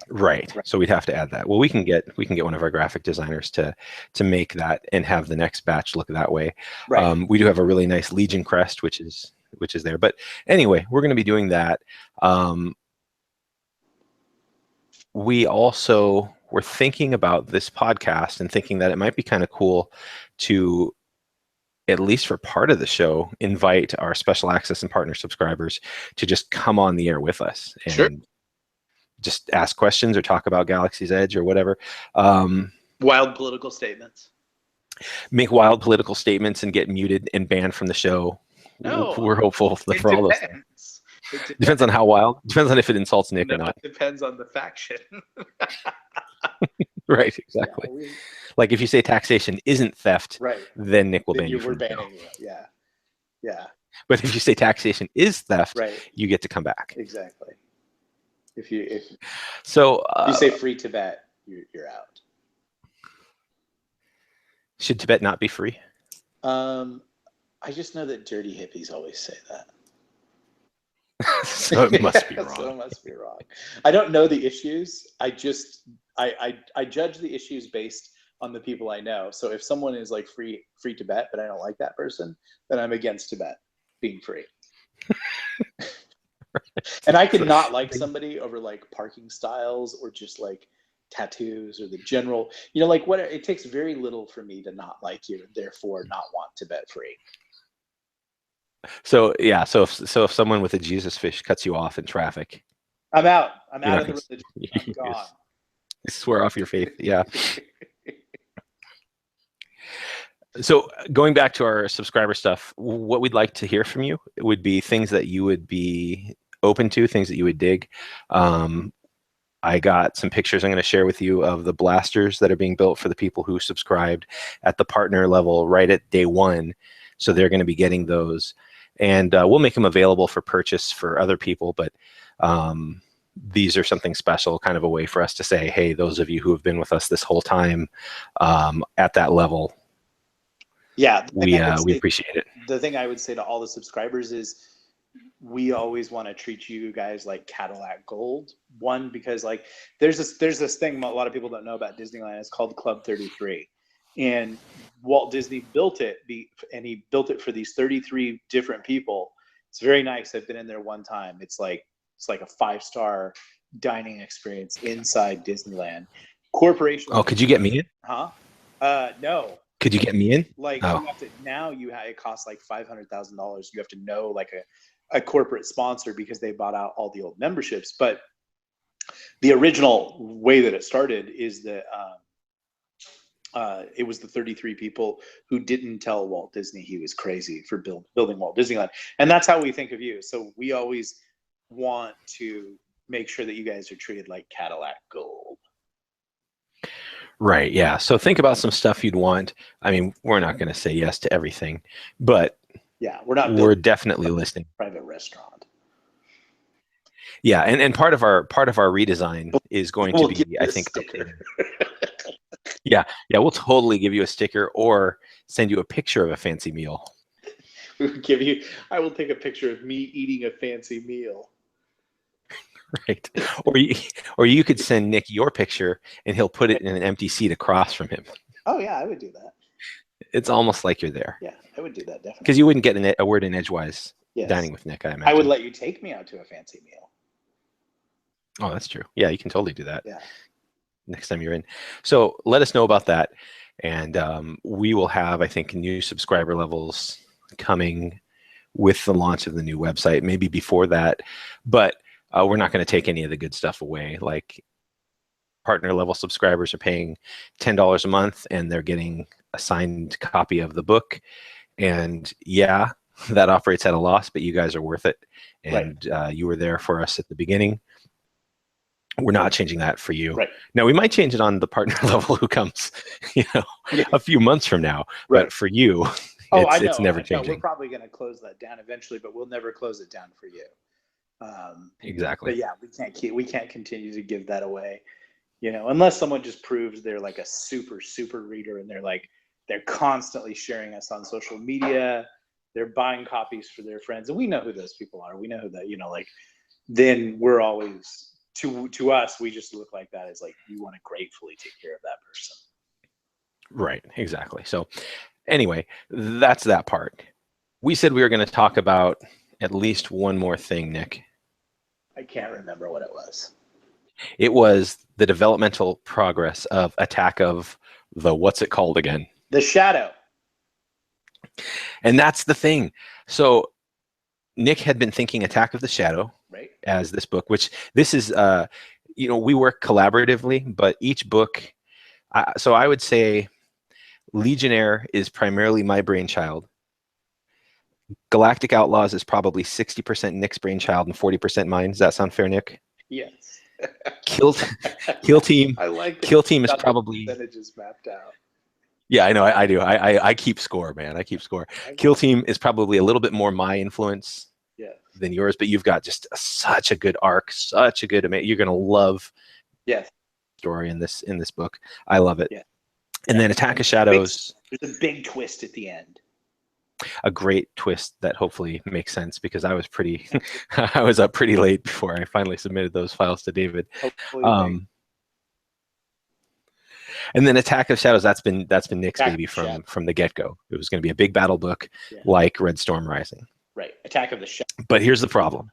Right. So we'd have to add that. Well, we can get one of our graphic designers to make that and have the next batch look that way. Right. We do have a really nice Legion crest, which is there. But anyway, we're going to be doing that. We also were thinking about this podcast and thinking that it might be kind of cool to, at least for part of the show, invite our special access and partner subscribers to just come on the air with us and just ask questions or talk about Galaxy's Edge or whatever. Wild political statements. Make wild political statements and get muted and banned from the show. No, we're hopeful for all those things. Depends on how wild. Depends on if it insults Nick or not. It depends on the faction. Right, exactly. Yeah, like if you say taxation isn't theft, then Nick will ban you. We're banning you. Yeah. Yeah. But if you say taxation is theft, you get to come back. Exactly. If you say free Tibet, you're out. Should Tibet not be free? I just know that dirty hippies always say that. So it must be wrong. So it must be wrong. I don't know the issues. I judge the issues based on the people I know. So if someone is like free Tibet, but I don't like that person, then I'm against Tibet being free. And I could not like somebody over like parking styles or just like tattoos or the general, like what it takes very little for me to not like you and therefore not want Tibet free. So yeah, so if someone with a Jesus fish cuts you off in traffic, I'm out. I'm out of the religion. I'm gone. Swear off your faith. Yeah. So going back to our subscriber stuff, what we'd like to hear from you would be things that you would be open to, things that you would dig. I got some pictures I'm going to share with you of the blasters that are being built for the people who subscribed at the partner level right at day one. So they're going to be getting those. And we'll make them available for purchase for other people. But these are something special, kind of a way for us to say, hey, those of you who have been with us this whole time at that level, yeah, we appreciate it. The thing I would say to all the subscribers is we always want to treat you guys like Cadillac Gold. One, because like there's this thing a lot of people don't know about Disneyland. It's called Club 33, and Walt Disney built it, and he built it for these 33 different people. It's very nice. I've been in there one time. It's like a 5-star dining experience inside Disneyland. Corporation. Oh, could you get me in? Huh? No. Could you get me in? Like you have to, now it costs like $500,000. You have to know like a corporate sponsor because they bought out all the old memberships. But the original way that it started is that it was the 33 people who didn't tell Walt Disney he was crazy for building Walt Disneyland. And that's how we think of you. So we always want to make sure that you guys are treated like Cadillac Gold. Right, yeah. So think about some stuff you'd want. I mean, we're not going to say yes to everything, but yeah, we're definitely listening. Private restaurant. Yeah, and part of our redesign is going to be, I think, yeah, we'll totally give you a sticker or send you a picture of a fancy meal. I will take a picture of me eating a fancy meal. Right. Or you could send Nick your picture and he'll put it in an empty seat across from him. Oh yeah, I would do that. It's almost like you're there. Yeah, I would do that definitely. Because you wouldn't get a word in edgewise dining with Nick, I imagine. I would let you take me out to a fancy meal. Oh, that's true. Yeah, you can totally do that. Yeah. Next time you're in. So let us know about that. And we will have, I think, new subscriber levels coming with the launch of the new website, maybe before that. But we're not going to take any of the good stuff away. Like partner level subscribers are paying $10 a month and they're getting a signed copy of the book. And yeah, that operates at a loss, but you guys are worth it. And you were there for us at the beginning. We're not changing that for you. Right. Now, we might change it on the partner level who comes, a few months from now. Right. But for you, it's never changing. We're probably going to close that down eventually, but we'll never close it down for you. Exactly. But yeah, we can't continue to give that away, unless someone just proves they're like a super reader and they're constantly sharing us on social media. They're buying copies for their friends, and we know who those people are. We know who that, then we're always to us, we just look like that as like you want to gratefully take care of that person. Right. Exactly. So anyway, that's that part. We said we were going to talk about at least one more thing, Nick. I can't remember what it was. It was the developmental progress of Attack of the, what's it called again? The Shadow. And that's the thing. So Nick had been thinking Attack of the Shadow as this book, which this is, we work collaboratively, but each book, so I would say Legionnaire is primarily my brainchild. Galactic Outlaws is probably 60% Nick's brainchild and 40% mine. Does that sound fair, Nick? Yes. Kill Team. I like Kill Team is probably percentages mapped out. Yeah, I know. I do. I keep score, man. I keep score. Kill Team is probably a little bit more my influence than yours, but you've got just such a good arc, such a good. You're gonna love. Story in this book. I love it. Yeah. And then Attack of Shadows. There's a big twist at the end. A great twist that hopefully makes sense because I was I was up pretty late before I finally submitted those files to David. And then Attack of Shadows, that's been Nick's baby from the get-go. It was going to be a big battle book like Red Storm Rising. Right. Attack of the Shadow. But here's the problem.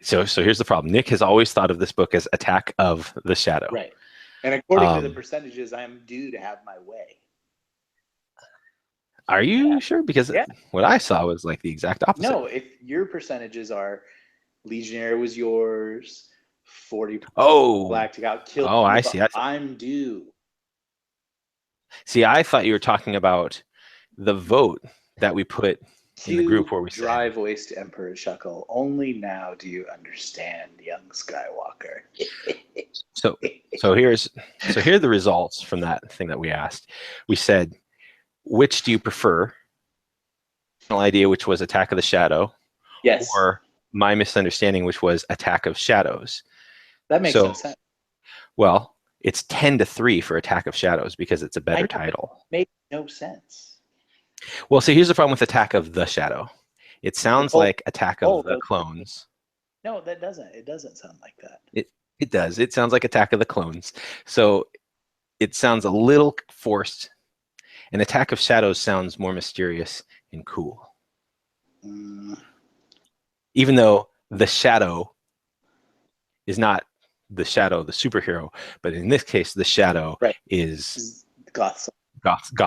So here's the problem. Nick has always thought of this book as Attack of the Shadow. Right. And according to the percentages, I'm due to have my way. Are you sure? Because what I saw was like the exact opposite. No, if your percentages are Legionnaire was yours, 40%. Galactic Outlaws. Oh, I see. I'm due. See, I thought you were talking about the vote that we put in the group where we dry said, voiced Emperor chuckle. Only now do you understand, young Skywalker. Here are the results from that thing that we asked. We said, which do you prefer? Idea, which was Attack of the Shadow, Yes. or my misunderstanding, which was Attack of Shadows. That makes no sense. Well, it's 10-3 for Attack of Shadows because it's a better title. Makes no sense. Well, so here's the problem with Attack of the Shadow. It sounds like Attack of the Clones. No, that doesn't. It doesn't sound like that. It does. It sounds like Attack of the Clones. So it sounds a little forced. And Attack of Shadows sounds more mysterious and cool. Even though the Shadow is not the Shadow, the superhero, but in this case, the Shadow is Goth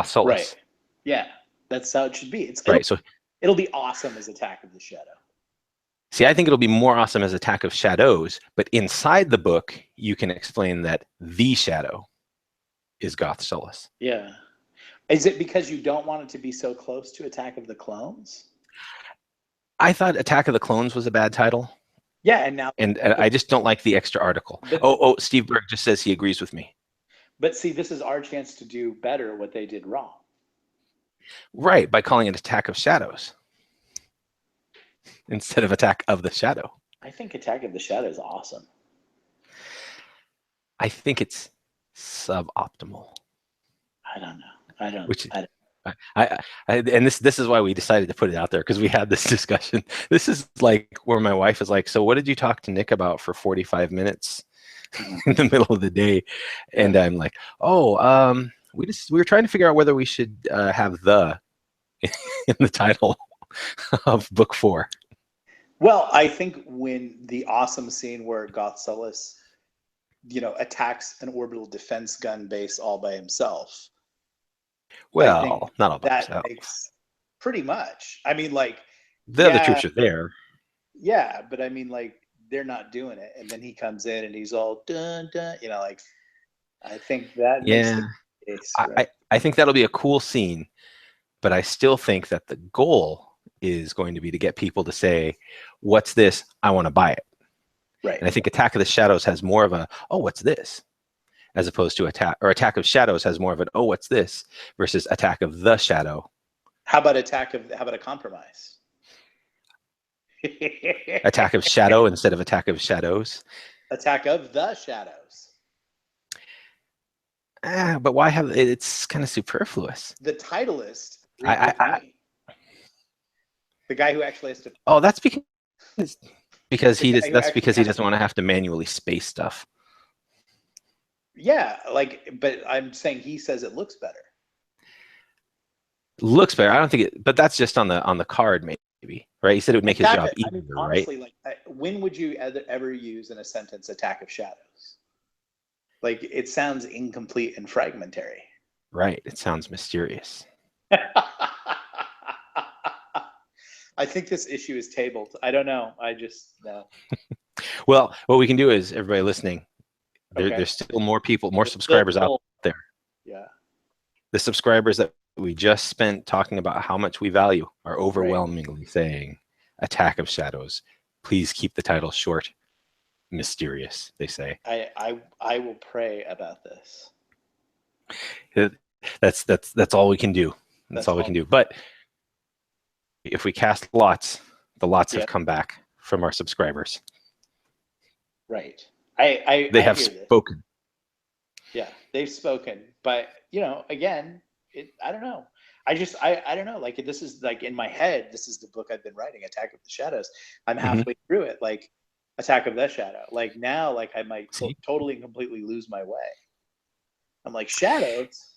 Solus. Right. Yeah, that's how it should be. So it'll be awesome as Attack of the Shadow. See, I think it'll be more awesome as Attack of Shadows, but inside the book, you can explain that the Shadow is Goth Solus. Yeah. Is it because you don't want it to be so close to Attack of the Clones? I thought Attack of the Clones was a bad title. Yeah, and now... And I just don't like the extra article. Steve Berg just says he agrees with me. But see, this is our chance to do better what they did wrong. Right, by calling it Attack of Shadows instead of Attack of the Shadow. I think Attack of the Shadow is awesome. I think it's suboptimal. I don't know. And this is why we decided to put it out there, because we had this discussion. This is like where my wife is like, so what did you talk to Nick about for 45 minutes in the middle of the day? And I'm like, we were trying to figure out whether we should have the in the title of book 4. Well, I think when the awesome scene where Goth Solus, attacks an orbital defense gun base all by himself. Well, not all by that himself. Makes pretty much. I mean, like the other troops are there. Yeah, but I mean, like they're not doing it, and then he comes in and he's all dun dun. I think that. Yeah, makes the case, right? I think that'll be a cool scene, but I still think that the goal is going to be to get people to say, "What's this? I want to buy it." Right. And I think Attack of the Shadows has more of a, "Oh, what's this?" as opposed to Attack of Shadows has more of an, "Oh, what's this?" versus Attack of the Shadow. How about a compromise? Attack of Shadow instead of Attack of Shadows. Attack of the Shadows. But why have it's kind of superfluous. The titleist. The guy who actually has to. Oh, that's because he doesn't want to have to manually space stuff. Yeah, but I'm saying he says it looks better. Looks better. I don't think it, but that's just on the card, maybe, right? He said it would make his job easier, honestly, right? When would you ever use in a sentence "Attack of Shadows"? It sounds incomplete and fragmentary. Right. It sounds mysterious. I think this issue is tabled. I don't know. I just no. Well, what we can do is, everybody listening, there's still more subscribers out there. Yeah. The subscribers that we just spent talking about how much we value are overwhelmingly saying Attack of Shadows. Please keep the title short, mysterious, they say. I will pray about this. That's all we can do. That's all we can do. But if we cast lots, the lots have come back from our subscribers. Right. They have spoken. Yeah, they've spoken. But again, I don't know. I don't know. This is in my head. This is the book I've been writing, Attack of the Shadows. I'm halfway through it. Attack of the Shadow. Now, I might totally and completely lose my way. I'm like, shadows.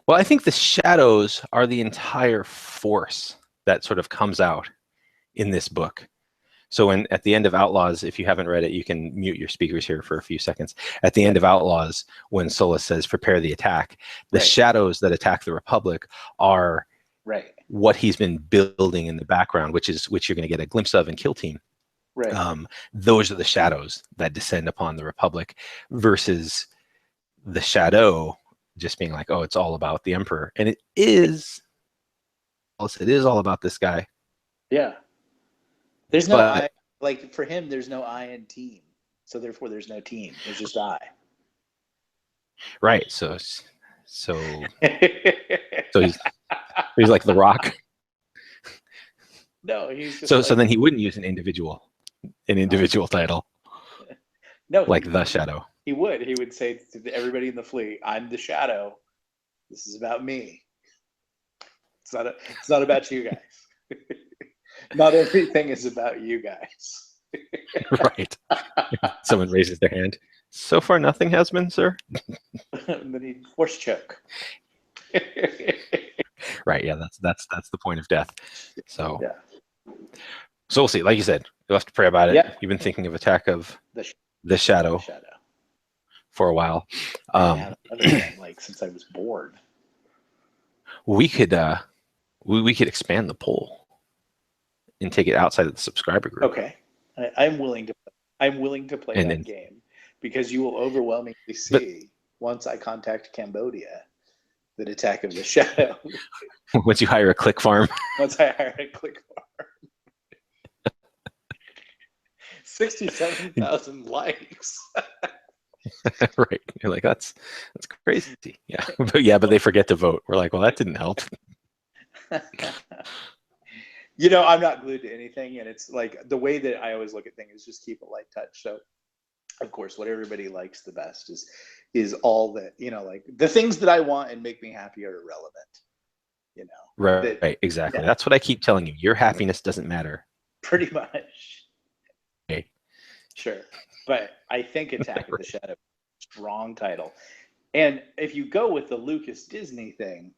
Well, I think the shadows are the entire force that sort of comes out in this book. So at the end of Outlaws, if you haven't read it, you can mute your speakers here for a few seconds. At the end of Outlaws, when Solus says, "Prepare the attack," the shadows that attack the Republic are what he's been building in the background, which you're going to get a glimpse of in Kill Team. Right. Those are the shadows that descend upon the Republic versus the shadow just being like, "Oh, it's all about the Emperor." And it is It is all about this guy. Yeah. There's no But- I. Like for him, there's no I in team, so therefore there's no team. There's just I. Right. So he's like The Rock. No, he's just So like, then he wouldn't use an individual title no, like The Shadow. He would say to everybody in the fleet, "I'm the Shadow. This is about me. It's not about you guys. Not everything is about you guys." Right. Someone raises their hand. So far, nothing has been, sir. And then he force choke. Right. Yeah. That's the point of death. So Yeah. So we'll see. Like you said, you'll have to pray about it. Yeah. You've been thinking of Attack of The Shadow Shadow. for a while. Like since I was born. We could expand the poll and take it outside of the subscriber group. Okay, I'm willing to play And that then- game because you will overwhelmingly see once I contact Cambodia that Attack of the Shadow. Once you hire a click farm. Once I hire a click farm. 67,000 likes. Right. You're like, that's crazy. Yeah. But they forget to vote. We're like, well, that didn't help. I'm not glued to anything, and it's like the way that I always look at things is just keep a light touch. So of course what everybody likes the best is all that, like the things that I want and make me happy are irrelevant. Right. Exactly. Yeah. That's what I keep telling you. Your happiness doesn't matter. Pretty much. Okay. Sure. But I think Attack of the Shadow, strong title. And if you go with the Lucas Disney thing,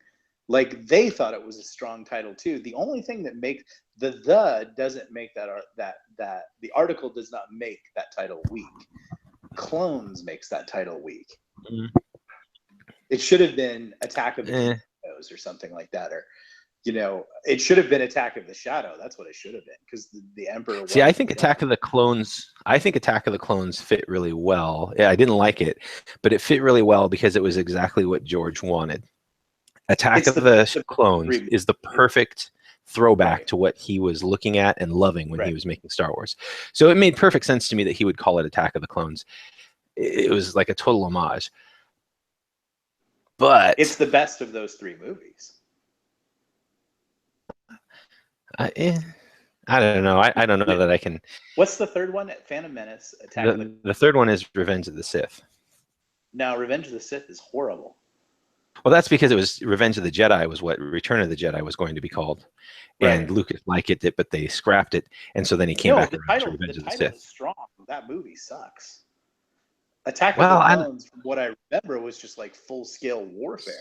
like they thought it was a strong title too. The only thing that makes the doesn't make that the article does not make that title weak. Clones makes that title weak. Mhm. It should have been Attack of the Shadows or something like that, or it should have been Attack of the Shadow. That's what it should have been, because the Emperor. See, I think Attack of the Clones fit really well. Yeah, I didn't like it, but it fit really well because it was exactly what George wanted. Attack of the Clones is the perfect throwback to what he was looking at and loving when he was making Star Wars. So it made perfect sense to me that he would call it Attack of the Clones. It was like a total homage. But it's the best of those three movies. I don't know. I don't know that I can. What's the third one? Phantom Menace. The third one is Revenge of the Sith. No, Revenge of the Sith is horrible. Well, that's because it was Revenge of the Jedi was what Return of the Jedi was going to be called, and Lucas liked it, but they scrapped it, and so then he came back around to Revenge of the Sith. Is strong. That movie sucks. Attack of the Clones, from what I remember, was just like full-scale warfare.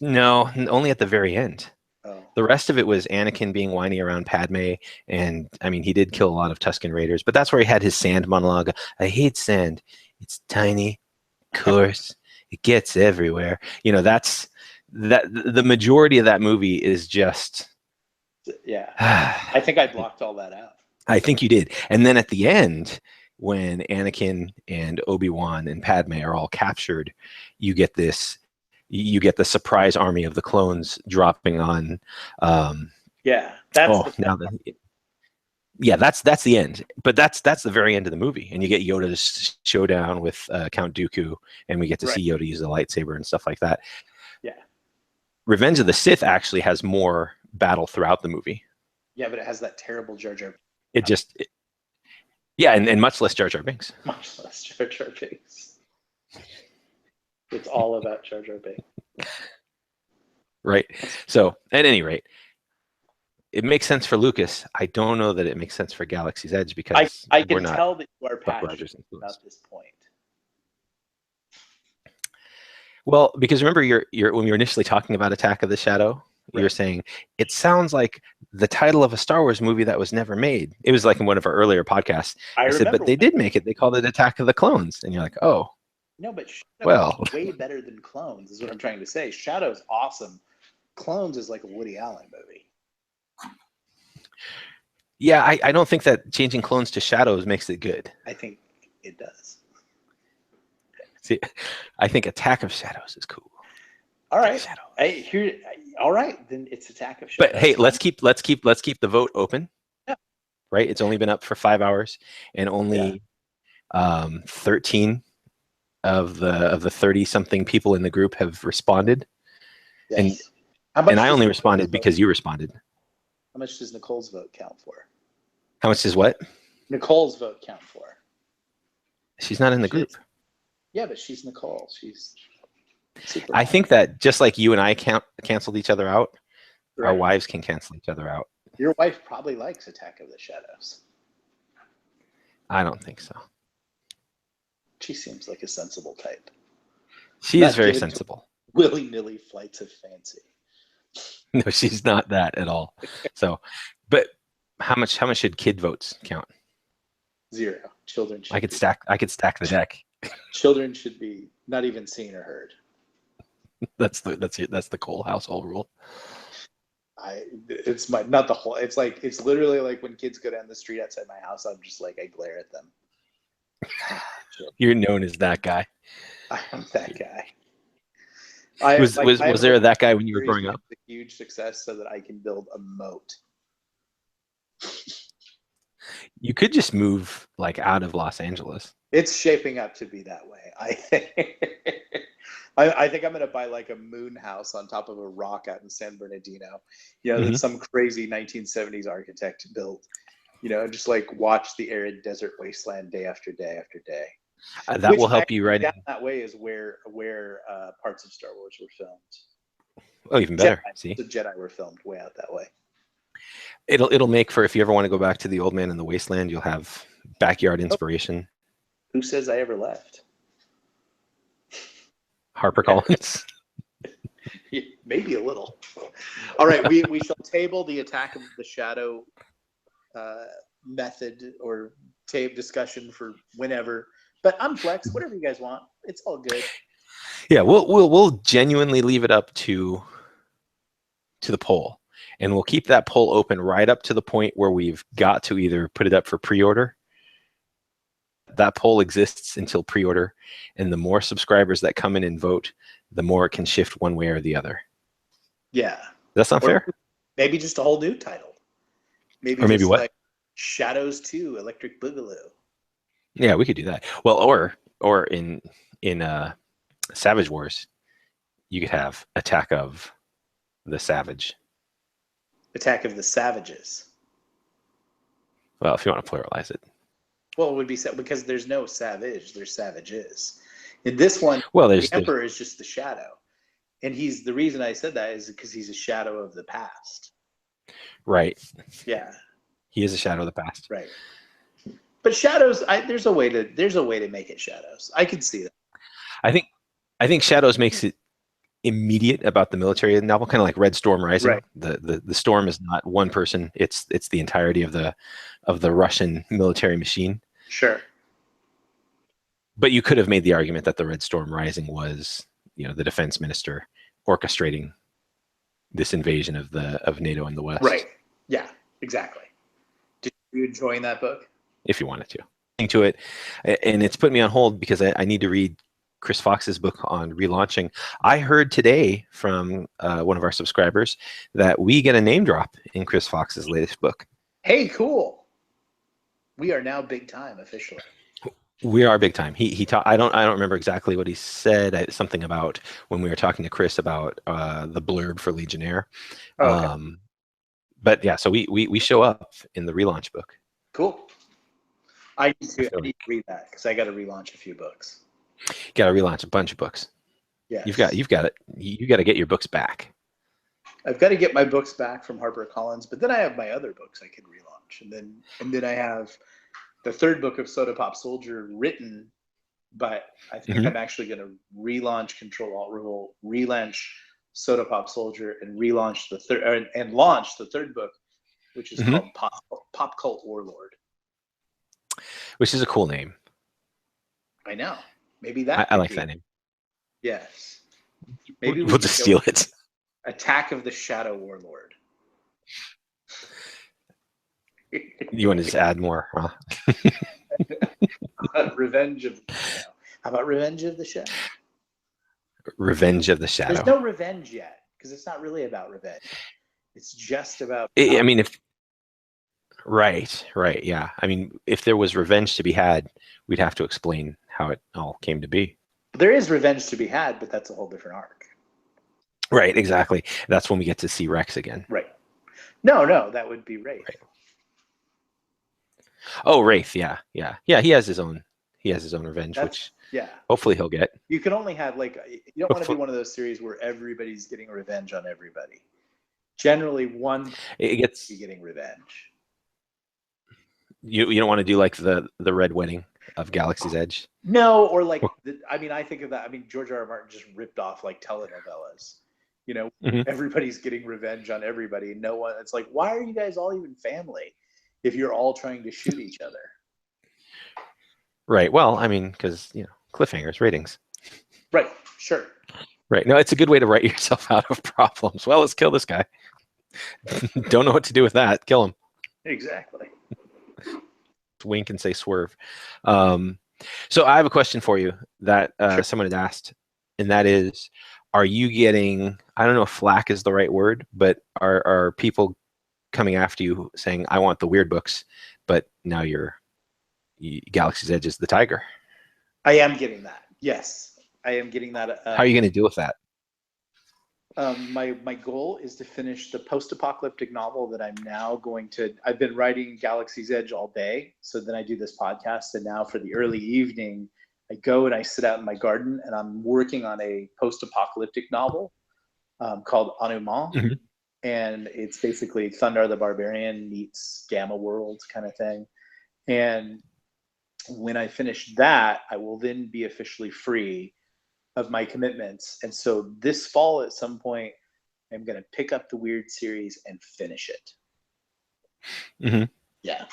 No, only at the very end. Oh. The rest of it was Anakin being whiny around Padme, and I mean, he did kill a lot of Tusken Raiders, but that's where he had his sand monologue. I hate sand. It's tiny, coarse. It gets everywhere. That's the majority of that movie is just. Yeah, I think I blocked all that out. I think you did, and then at the end, when Anakin and Obi-Wan and Padme are all captured, you get the surprise army of the clones dropping on. That's the end. But that's the very end of the movie, and you get Yoda's showdown with Count Dooku, and we get to see Yoda use the lightsaber and stuff like that. Yeah. Revenge of the Sith actually has more battle throughout the movie. Yeah, but it has that terrible Jar Jar. And much less Jar Jar Binks. Much less Jar Jar Binks. It's all about Jar Jar Binks. Right. So, at any rate, it makes sense for Lucas. I don't know that it makes sense for Galaxy's Edge because I can tell that you are passionate about this point. Well, because remember, when we were initially talking about Attack of the Shadow, you were saying it sounds like the title of a Star Wars movie that was never made. It was like in one of our earlier podcasts. I said, but they did make it. They called it Attack of the Clones, and you're like, oh. No, but Shadow is way better than Clones, is what I'm trying to say. Shadow's awesome. Clones is like a Woody Allen movie. Yeah, I don't think that changing Clones to Shadows makes it good. I think it does. See, I think Attack of Shadows is cool. All right. All right, then it's Attack of Shadows. But hey, let's keep the vote open. Yeah. Right? It's only been up for 5 hours, and only 13 of the 30 something people in the group have responded. Yes. And I only responded because you responded. How much does Nicole's vote count for? How much does what? Nicole's vote count for? She's not in the group. Yeah, but she's Nicole. She's super. I think that just like you and I canceled each other out, Right. our wives can cancel each other out. Your wife probably likes Attack of the Shadows. I don't think so. She seems like a sensible type. She Not is very given to sensible. Willy-nilly flights of fancy. No, she's not that at all. So, but how much should kid votes count? 0. Children should I could stack the deck. Children should be not even seen or heard. That's the Cole household rule. It's literally like when kids go down the street outside my house, I'm just like, I glare at them. You're known as that guy. I am that guy. Was there that guy when you were growing up? A huge success so that I can build a moat. You could just move like out of Los Angeles. It's shaping up to be that way. I think. I think I'm gonna buy like a moon house on top of a rock out in San Bernardino. That some crazy 1970s architect built. Just like watch the arid desert wasteland day after day after day. That will help you right down that way is where parts of Star Wars were filmed. Oh, even better. See, the Jedi were filmed way out that way. It'll make for, if you ever want to go back to the Old Man in the Wasteland, you'll have backyard inspiration. Who says I ever left? HarperCollins. Maybe a little. All right, we shall table the Attack of the Shadow method or tape discussion for whenever. But Unflex, whatever you guys want, it's all good. Yeah, we'll genuinely leave it up to the poll, and we'll keep that poll open right up to the point where we've got to either put it up for pre-order. That poll exists until pre-order, and the more subscribers that come in and vote, the more it can shift one way or the other. Yeah, that's not fair. Maybe just a whole new title. Maybe what? Like Shadows 2, Electric Boogaloo. Yeah, we could do that. Well, or in Savage Wars, you could have Attack of the Savage. Attack of the Savages. Well, if you want to pluralize it. Well, it would be because there's no savage, there's savages. In this one, the Emperor is just the shadow. And the reason I said that is because he's a shadow of the past. Right. Yeah. He is a shadow of the past. Right. But shadows, there's a way to make it shadows. I can see that. I think shadows makes it immediate about the military novel, kind of like Red Storm Rising. Right. The storm is not one person; it's the entirety of the Russian military machine. Sure. But you could have made the argument that the Red Storm Rising was, the defense minister orchestrating this invasion of NATO in the West. Right. Yeah. Exactly. Did you enjoy that book? If you wanted to it, and it's put me on hold because I need to read Chris Fox's book on relaunching. I heard today from one of our subscribers that we get a name drop in Chris Fox's latest book. Hey, cool! We are now big time officially. We are big time. He I don't remember exactly what he said. Something about when we were talking to Chris about the blurb for Legionnaire. Oh, okay. But yeah, so we show up in the relaunch book. Cool. I need to read that because I got to relaunch a few books. Got to relaunch a bunch of books. Yeah. You got it. You got to get your books back. I've got to get my books back from HarperCollins, but then I have my other books I can relaunch, and then I have the third book of Soda Pop Soldier written, but I think I'm actually going to relaunch Control Alt Rule, relaunch Soda Pop Soldier, and relaunch launch the third book, which is called Pop Cult Warlord. Which is a cool name. I know. Maybe that. I like that name. Yes. Maybe we'll just steal it. Attack of the Shadow Warlord. You want to just add more, huh? Revenge of the Shadow. How about Revenge of the Shadow? Revenge of the Shadow. There's no revenge yet because it's not really about revenge. It's just about. I mean, right, yeah. I mean, if there was revenge to be had, we'd have to explain how it all came to be. There is revenge to be had, but that's a whole different arc. Right, exactly. That's when we get to see Rex again. Right. No, that would be Wraith. Right. Oh, Wraith, yeah. He has his own revenge, which hopefully he'll get. You can only have you don't want to be one of those series where everybody's getting revenge on everybody. Generally, one gets be getting revenge. You don't want to do like the Red Wedding of Galaxy's Edge? No, or I think of that. I mean, George R. R. Martin just ripped off like telenovelas. Everybody's getting revenge on everybody. No one. It's like, why are you guys all even family if you're all trying to shoot each other? Right. Well, I mean, because cliffhangers, ratings. Right. Sure. Right. No, it's a good way to write yourself out of problems. Well, let's kill this guy. Don't know what to do with that. Kill him. Exactly. Wink and say swerve. So I have a question for you that Sure. someone had asked, and that is, are you getting, I don't know if flack is the right word, but are people coming after you saying, I want the weird books, but now Galaxy's Edge is the tiger? I am getting that. Yes, I am getting that. How are you going to deal with that? My goal is to finish the post-apocalyptic novel that I'm now going to. I've been writing Galaxy's Edge all day, so then I do this podcast, and now for the early evening, I go and I sit out in my garden, and I'm working on a post-apocalyptic novel called Anuma, and it's basically Thundar the Barbarian meets Gamma World kind of thing. And when I finish that, I will then be officially free of my commitments. And so this fall at some point, I'm going to pick up the Weird series and finish it. Yeah.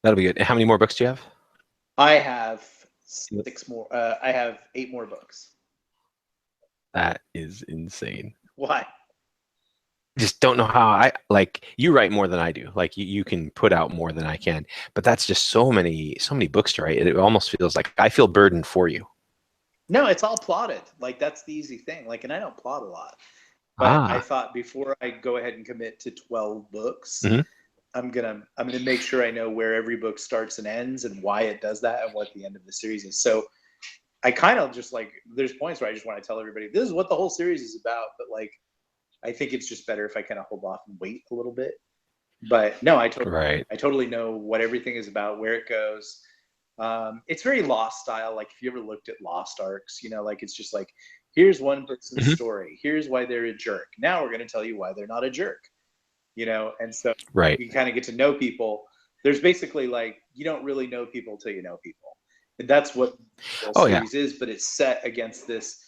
That'll be good. How many more books do you have? I have 6 more. I have 8 more books. That is insane. Why? Just don't know how you write more than I do. Like you can put out more than I can, but that's just so many books to write. It almost feels like I feel burdened for you. No, it's all plotted. Like that's the easy thing. Like, and I don't plot a lot, but I thought before I go ahead and commit to 12 books, I'm gonna make sure I know where every book starts and ends and why it does that and what the end of the series is. So I kind of just there's points where I just want to tell everybody this is what the whole series is about, but I think it's just better if I kind of hold off and wait a little bit. But no, I totally know what everything is about, where it goes. It's very Lost style. Like if you ever looked at Lost arcs, it's just here's one person's story. Here's why they're a jerk. Now we're going to tell you why they're not a jerk. And so you kind of get to know people. There's basically you don't really know people till you know people. And that's what the series is, but it's set against this.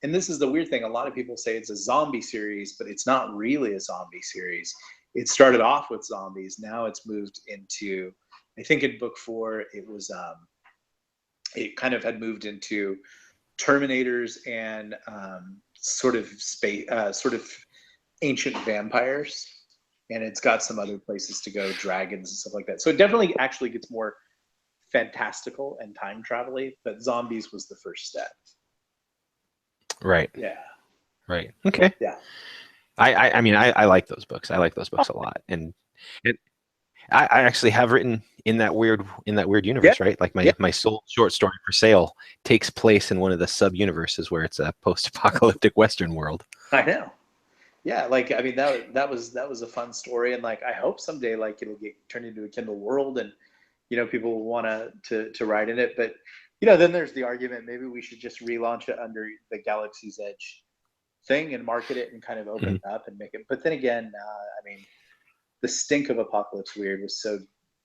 And this is the weird thing. A lot of people say it's a zombie series, but it's not really a zombie series. It started off with zombies. Now it's moved into, I think in book 4, it was, it kind of had moved into Terminators and sort of ancient vampires. And it's got some other places to go, dragons and stuff like that. So it definitely actually gets more fantastical and time travel-y, but zombies was the first step. Right. Yeah. Right. Okay. Yeah. I mean, I like those books. I like those books a lot. And I actually have written in that weird universe, right? Like my sole short story for sale takes place in one of the sub-universes where it's a post-apocalyptic Western world. I know. Yeah, that was a fun story, and I hope someday it'll get turned into a Kindle world, and people will want to write in it. But then there's the argument maybe we should just relaunch it under the Galaxy's Edge thing and market it and kind of open it up and make it. But then again, the stink of Apocalypse Weird was so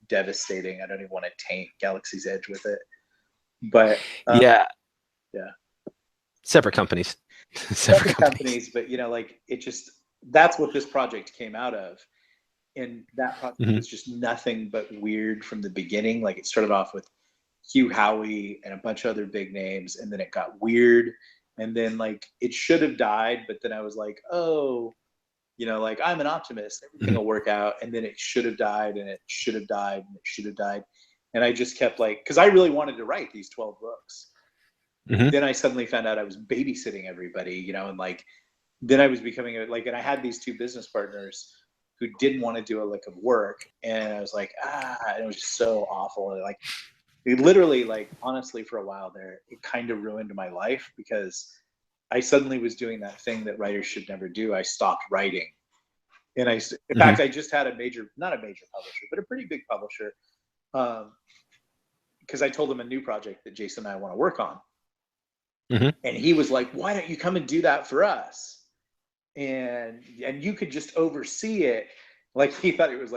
devastating. I don't even want to taint Galaxy's Edge with it. But yeah, separate companies. Separate companies, but it just, that's what this project came out of, and that project was just nothing but weird from the beginning. It started off with Hugh Howey and a bunch of other big names, and then it got weird, and then it should have died, but then I was I'm an optimist, everything will work out, and then it should have died, and it should have died, and it should have died, and I just kept because I really wanted to write these 12 books. Then I suddenly found out I was babysitting everybody, and then I was becoming and I had these two business partners who didn't want to do a lick of work, and I was like, and it was just so awful. And it literally, honestly, for a while there, it kind of ruined my life because I suddenly was doing that thing that writers should never do. I stopped writing. And in fact, I just had not a major publisher, but a pretty big publisher, because I told him a new project that Jason and I want to work on. And he was like, why don't you come and do that for us? And you could just oversee it. He thought it was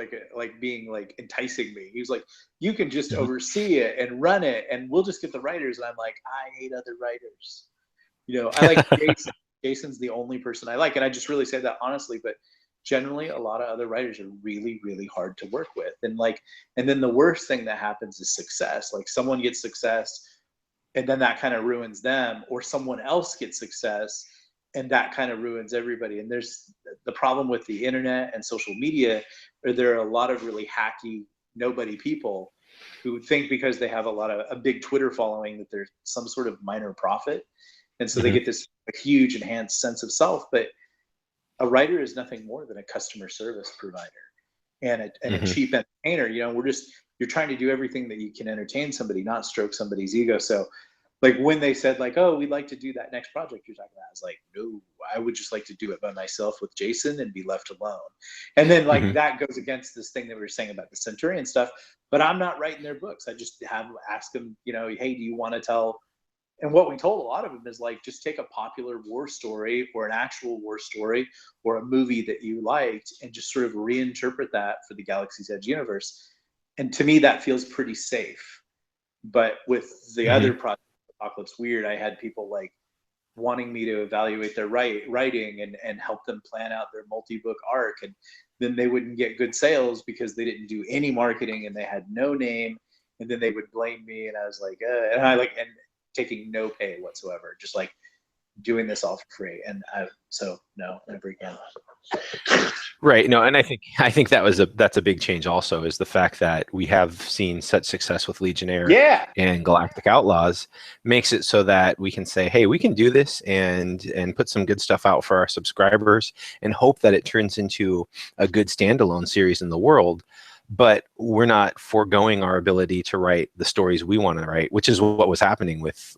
being enticing me. He was like, you can just oversee it and run it, and we'll just get the writers. And I'm like, I hate other writers. I like Jason. Jason's the only person I like. And I just really say that honestly, but generally a lot of other writers are really, really hard to work with. And then the worst thing that happens is success. Someone gets success and then that kind of ruins them, or someone else gets success and that kind of ruins everybody. And there's the problem with the internet and social media, or there are a lot of really hacky, nobody people who think because they have a big Twitter following that there's some sort of minor profit. And so they get this huge enhanced sense of self, but a writer is nothing more than a customer service provider and a cheap entertainer. You're trying to do everything that you can entertain somebody, not stroke somebody's ego. So when they said oh, we'd like to do that next project you're talking about, I was like, no, I would just like to do it by myself with Jason and be left alone. And then that goes against this thing that we were saying about the Centurion stuff, but I'm not writing their books. I just ask them, hey, do you want to tell? And what we told a lot of them is just take a popular war story or an actual war story or a movie that you liked and just sort of reinterpret that for the Galaxy's Edge universe. And to me, that feels pretty safe. But with the other project, Apocalypse Weird, I had people wanting me to evaluate their writing and help them plan out their multi-book arc. And then they wouldn't get good sales because they didn't do any marketing and they had no name. And then they would blame me. And I was like, and taking no pay whatsoever, just doing this all for free. And so no, never again. Right. No, and I think that's a big change also, is the fact that we have seen such success with Legionnaire and Galactic Outlaws makes it so that we can say, hey, we can do this and put some good stuff out for our subscribers and hope that it turns into a good standalone series in the world. But we're not foregoing our ability to write the stories we want to write, which is what was happening with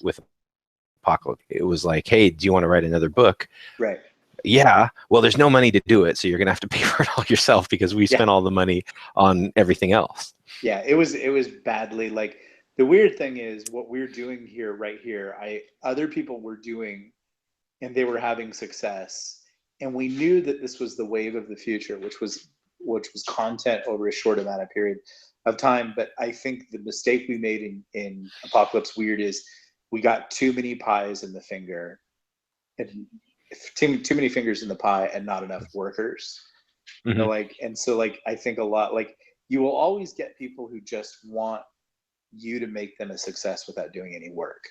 Apocalypse. It was like, hey, do you want to write another book? Right. Yeah. Well, there's no money to do it, so you're going to have to pay for it all yourself because we spent all the money on everything else. Yeah, it was badly. The weird thing is what we're doing right here, other people were doing, and they were having success, and we knew that this was the wave of the future, which was content over a short amount of period of time. But I think the mistake we made in Apocalypse Weird is we got too many pies in the finger, and too many fingers in the pie and not enough workers. And so I think a lot, you will always get people who just want you to make them a success without doing any work.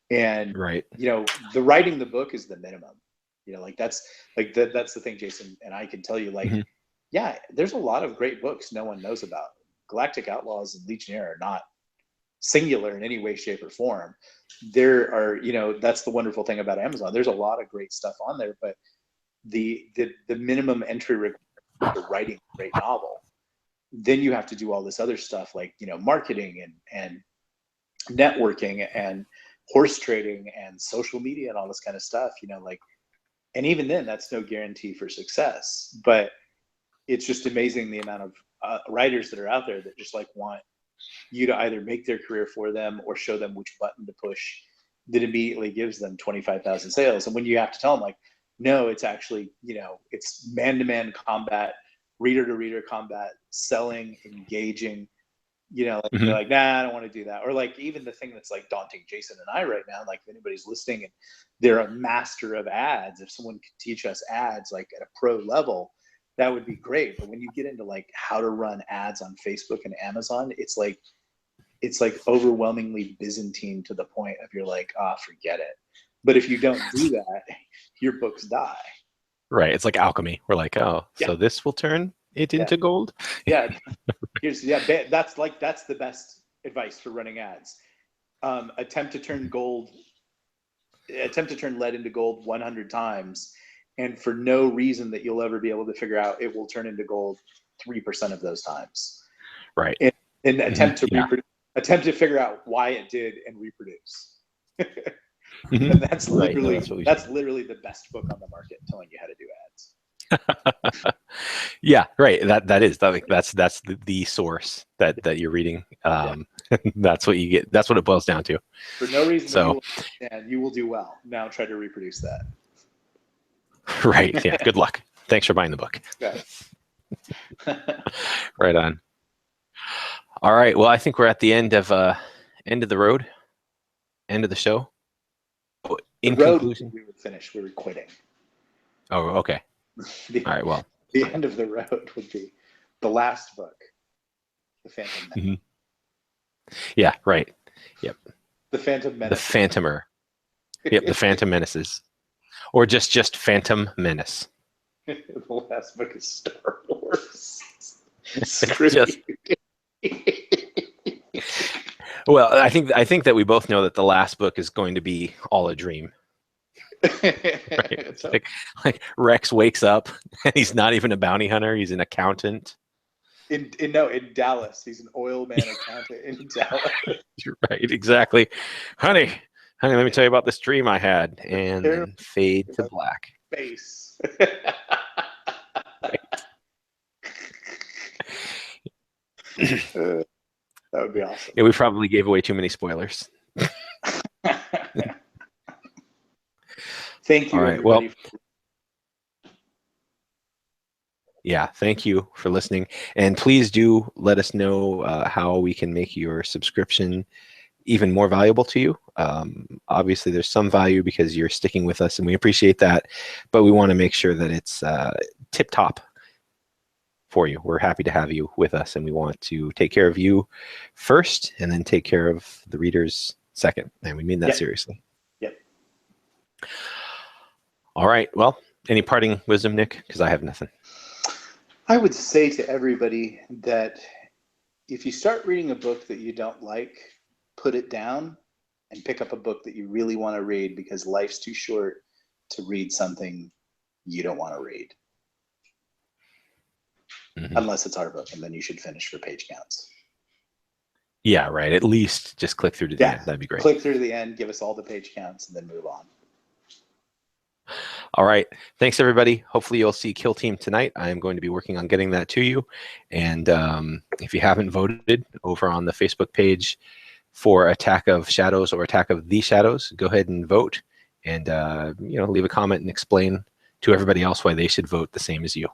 And the writing the book is the minimum. That's the thing, Jason, and I can tell you, yeah, there's a lot of great books no one knows about. Galactic Outlaws and Legionnaire are not singular in any way, shape, or form. There are, that's the wonderful thing about Amazon. There's a lot of great stuff on there, but the minimum entry requirement for writing a great novel, then you have to do all this other stuff marketing and networking and horse trading and social media and all this kind of stuff, and even then that's no guarantee for success. But it's just amazing the amount of writers that are out there that just want you to either make their career for them or show them which button to push that immediately gives them 25,000 sales. And when you have to tell them no, it's actually, it's man-to-man combat, reader-to-reader combat, selling, engaging, they're like, nah, I don't want to do that. Or even the thing that's daunting Jason and I right now, if anybody's listening and they're a master of ads, if someone could teach us ads at a pro level, that would be great. But when you get into how to run ads on Facebook and Amazon, it's overwhelmingly Byzantine to the point of you're forget it. But if you don't do that, your books die. Right. It's like alchemy. We're so this will turn it into gold. Yeah. That's the best advice for running ads. Attempt to turn lead into gold 100 times. and for no reason that you'll ever be able to figure out, it will turn into gold 3% of those times. Right. In attempt to attempt to figure out why it did and reproduce. And that's literally literally the best book on the market telling you how to do ads. Yeah, right. That's the source that you're reading. That's what you get. That's what it boils down to. For no reason that you will understand, you will do well. Now try to reproduce that. Right. Yeah. Good luck. Thanks for buying the book. Okay. Right on. All right. Well, I think we're at the end of the road, end of the show. In conclusion, we would finish. We were quitting. Oh, okay. All right. Well, the end of the road would be the last book, The Phantom Menace. Mm-hmm. Yeah. Right. Yep. The Phantom Menace. The Phantomer. Yep. The Phantom Menaces, or just Phantom Menace. The last book is Star Wars. Well, I think that we both know that the last book is going to be all a dream. Right? It's like Rex wakes up and he's not even a bounty hunter; he's an accountant. In Dallas, he's an oil man accountant in Dallas. Right, exactly. Honey, let me tell you about this dream I had, and then fade to black. Face. That would be awesome. Yeah, we probably gave away too many spoilers. Thank you. All right. Everybody. Well, yeah, thank you for listening. And please do let us know how we can make your subscription even more valuable to you. Obviously, there's some value because you're sticking with us, and we appreciate that. But we want to make sure that it's tip-top for you. We're happy to have you with us, and we want to take care of you first and then take care of the readers second. And we mean that seriously. Yep. All right. Well, any parting wisdom, Nick? Because I have nothing. I would say to everybody that if you start reading a book that you don't like, put it down and pick up a book that you really want to read, because life's too short to read something you don't want to read. Mm-hmm. Unless it's our book, and then you should finish for page counts. Yeah, right. At least just click through to the end. That'd be great. Click through to the end, give us all the page counts, and then move on. All right. Thanks, everybody. Hopefully you'll see Kill Team tonight. I am going to be working on getting that to you. And if you haven't voted over on the Facebook page for Attack of Shadows or Attack of the Shadows, go ahead and vote, and leave a comment and explain to everybody else why they should vote the same as you.